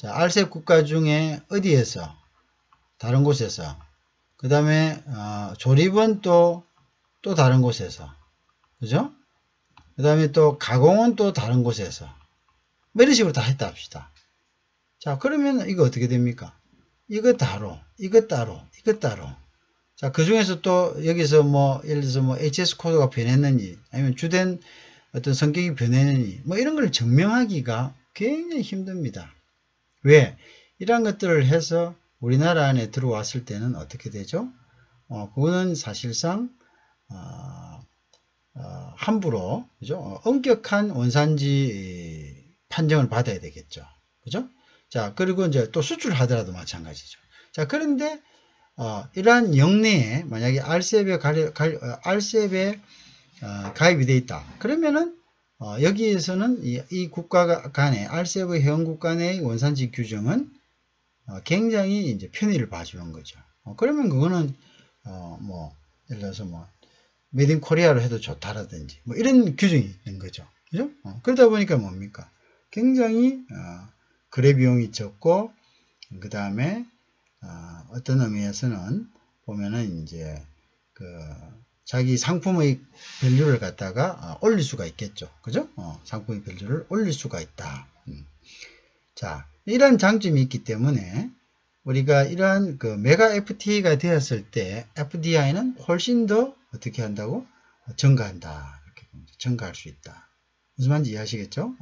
RCEP 국가 중에 어디에서 다른 곳에서 그 다음에 조립은 또 다른 곳에서 그죠? 그 다음에 또 가공은 또 다른 곳에서 뭐 이런 식으로 다 했다 합시다. 자, 그러면 이거 어떻게 됩니까? 이거 따로, 이거 따로, 이거 따로. 자, 그 중에서 또 여기서 뭐 예를 들어서 뭐 HS 코드가 변했는지 아니면 주된 어떤 성격이 변했는지 뭐 이런 걸 증명하기가 굉장히 힘듭니다. 왜? 이러한 것들을 해서 우리나라 안에 들어왔을 때는 어떻게 되죠? 그거는 사실상 함부로, 그죠? 엄격한 원산지 판정을 받아야 되겠죠. 그죠? 자, 그리고 이제 또 수출하더라도 마찬가지죠. 자, 그런데 이러한 영내에 만약에 RCEP에 가입이 되어 있다. 그러면은 여기에서는 이 국가 간의 RCEP 회원국 간의 원산지 규정은 굉장히 이제 편의를 봐주는 거죠. 그러면 그거는 뭐 예를 들어서 뭐 메이드 인 코리아로 해도 좋다라든지 뭐 이런 규정이 있는 거죠. 그죠? 그러다 보니까 뭡니까? 굉장히 거래 비용이 적고 그 다음에 어떤 의미에서는 보면은 이제 자기 상품의 밸류를 갖다가 올릴 수가 있겠죠. 그죠? 상품의 밸류를 올릴 수가 있다. 자, 이런 장점이 있기 때문에 우리가 이러한 메가 FTA가 되었을 때 FDI는 훨씬 더 어떻게 한다고? 증가한다. 이렇게 증가할 수 있다. 무슨 말인지 이해하시겠죠?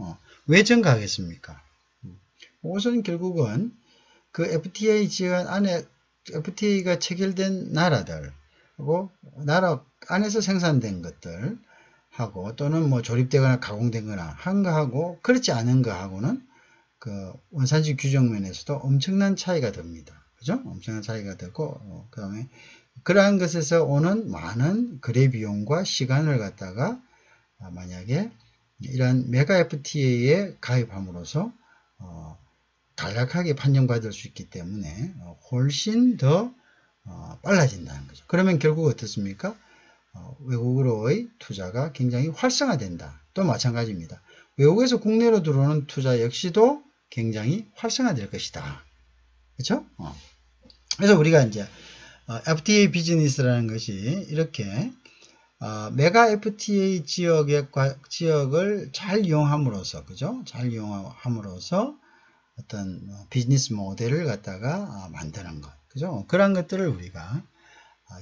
왜 증가하겠습니까? 우선 결국은 그 FTA 지원 안에 FTA가 체결된 나라들 하고 나라 안에서 생산된 것들 하고 또는 뭐 조립되거나 가공되거나 한 거하고 그렇지 않은 거하고는 그 원산지 규정 면에서도 엄청난 차이가 됩니다. 그죠? 엄청난 차이가 되고 그 다음에 그러한 것에서 오는 많은 거래 비용과 시간을 갖다가 만약에 이런 메가 FTA에 가입함으로써 간략하게 판정받을 수 있기 때문에 훨씬 더 빨라진다는 거죠. 그러면 결국 어떻습니까? 외국으로의 투자가 굉장히 활성화된다. 또 마찬가지입니다. 외국에서 국내로 들어오는 투자 역시도 굉장히 활성화될 것이다. 그렇죠? 그래서 우리가 이제 FTA 비즈니스라는 것이 이렇게 메가 FTA 지역을 잘 이용함으로써, 그죠? 잘 이용함으로써 어떤 비즈니스 모델을 갖다가 만드는 것, 그죠? 그런 것들을 우리가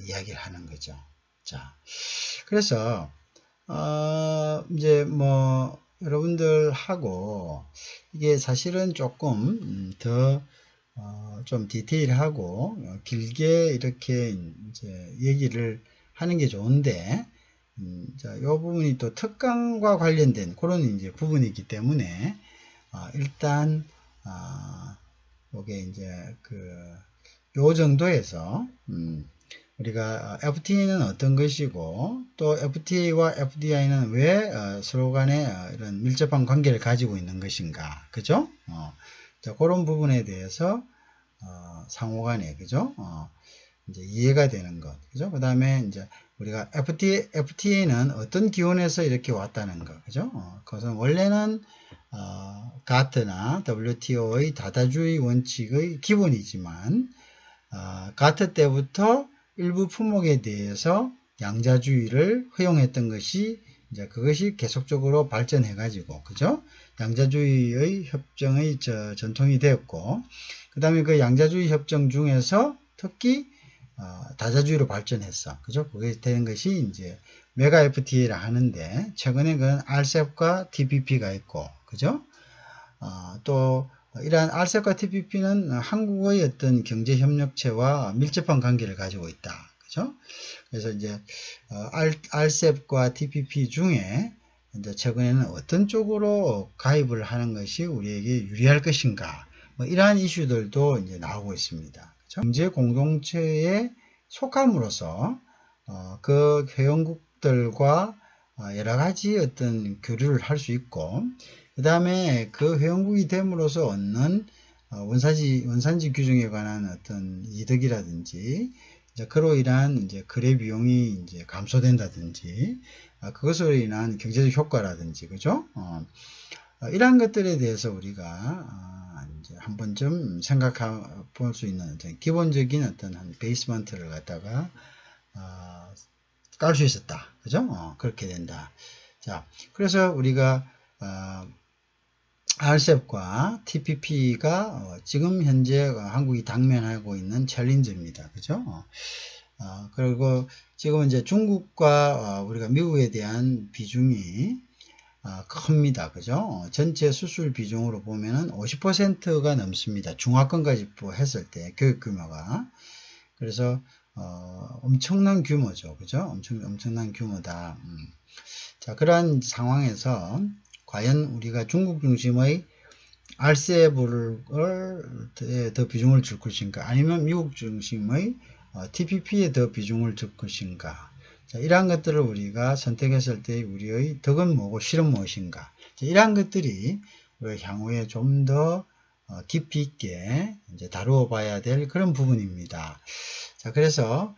이야기를 하는 거죠. 자, 그래서 이제 뭐 여러분들하고 이게 사실은 조금 더 좀 디테일하고 길게 이렇게 이제 얘기를 하는 게 좋은데, 자, 이 부분이 또 특강과 관련된 그런 이제 부분이기 때문에 일단 요게 이제 요 정도에서 우리가 FTA는 어떤 것이고 또 FTA와 FDI는 왜 서로 간에 이런 밀접한 관계를 가지고 있는 것인가, 그죠? 자, 그런 부분에 대해서 상호간에, 그죠? 이제 이해가 되는 것, 그죠? 그 다음에 이제 우리가 FTA는 어떤 기원에서 이렇게 왔다는 것, 그죠? 그것은 원래는 가트나 WTO의 다자주의 원칙의 기본이지만 가트 때부터 일부 품목에 대해서 양자주의를 허용했던 것이 이제 그것이 계속적으로 발전해 가지고, 그죠? 양자주의의 협정의 전통이 되었고, 그 다음에 그 양자주의 협정 중에서 특히 다자주의로 발전했어. 그죠? 그게 되는 것이 이제 메가 FTA라 하는데, 최근에 그건 RCEP과 TPP가 있고, 그죠? 또 이러한 RCEP과 TPP는 한국의 어떤 경제협력체와 밀접한 관계를 가지고 있다. 그죠? 그래서 이제 RCEP과 TPP 중에 이제 최근에는 어떤 쪽으로 가입을 하는 것이 우리에게 유리할 것인가, 뭐 이러한 이슈들도 이제 나오고 있습니다. 그죠? 경제 공동체에 속함으로써 그 회원국들과 여러 가지 어떤 교류를 할 수 있고, 그 다음에 그 회원국이 됨으로써 얻는 원산지 규정에 관한 어떤 이득이라든지, 이제 그로 인한 이제 거래 비용이 이제 감소된다든지, 그것으로 인한 경제적 효과라든지, 그죠? 이러한 것들에 대해서 우리가 이제 한번 좀 생각해 볼 수 있는 어떤 기본적인 어떤 한 베이스먼트를 갖다가 깔 수 있었다, 그죠? 그렇게 된다. 자, 그래서 우리가 RCEP과 TPP가 지금 현재 한국이 당면하고 있는 챌린지입니다. 그죠? 그리고 지금 이제 중국과 우리가 미국에 대한 비중이 큽니다. 그죠? 전체 수술 비중으로 보면은 50%가 넘습니다. 중화권까지 했을 때 교육 규모가. 그래서 엄청난 규모죠. 그죠? 엄청난 규모다. 자, 그러한 상황에서 과연 우리가 중국 중심의 RCEP을 더 비중을 줄 것인가, 아니면 미국 중심의 TPP에 더 비중을 줄 것인가. 자, 이러한 것들을 우리가 선택했을 때 우리의 덕은 뭐고 실은 무엇인가. 자, 이러한 것들이 향후에 좀 더 깊이 있게 이제 다루어 봐야 될 그런 부분입니다. 자, 그래서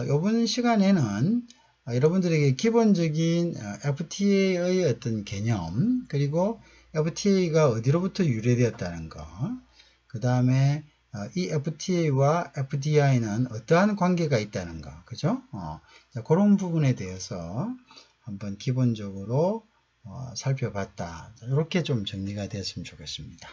이번 시간에는 여러분들에게 기본적인 FTA의 어떤 개념, 그리고 FTA가 어디로부터 유래되었다는 거, 그 다음에 이 FTA와 FDI는 어떠한 관계가 있다는 거, 그죠? 자, 그런 부분에 대해서 한번 기본적으로 살펴봤다. 이렇게 좀 정리가 됐으면 좋겠습니다.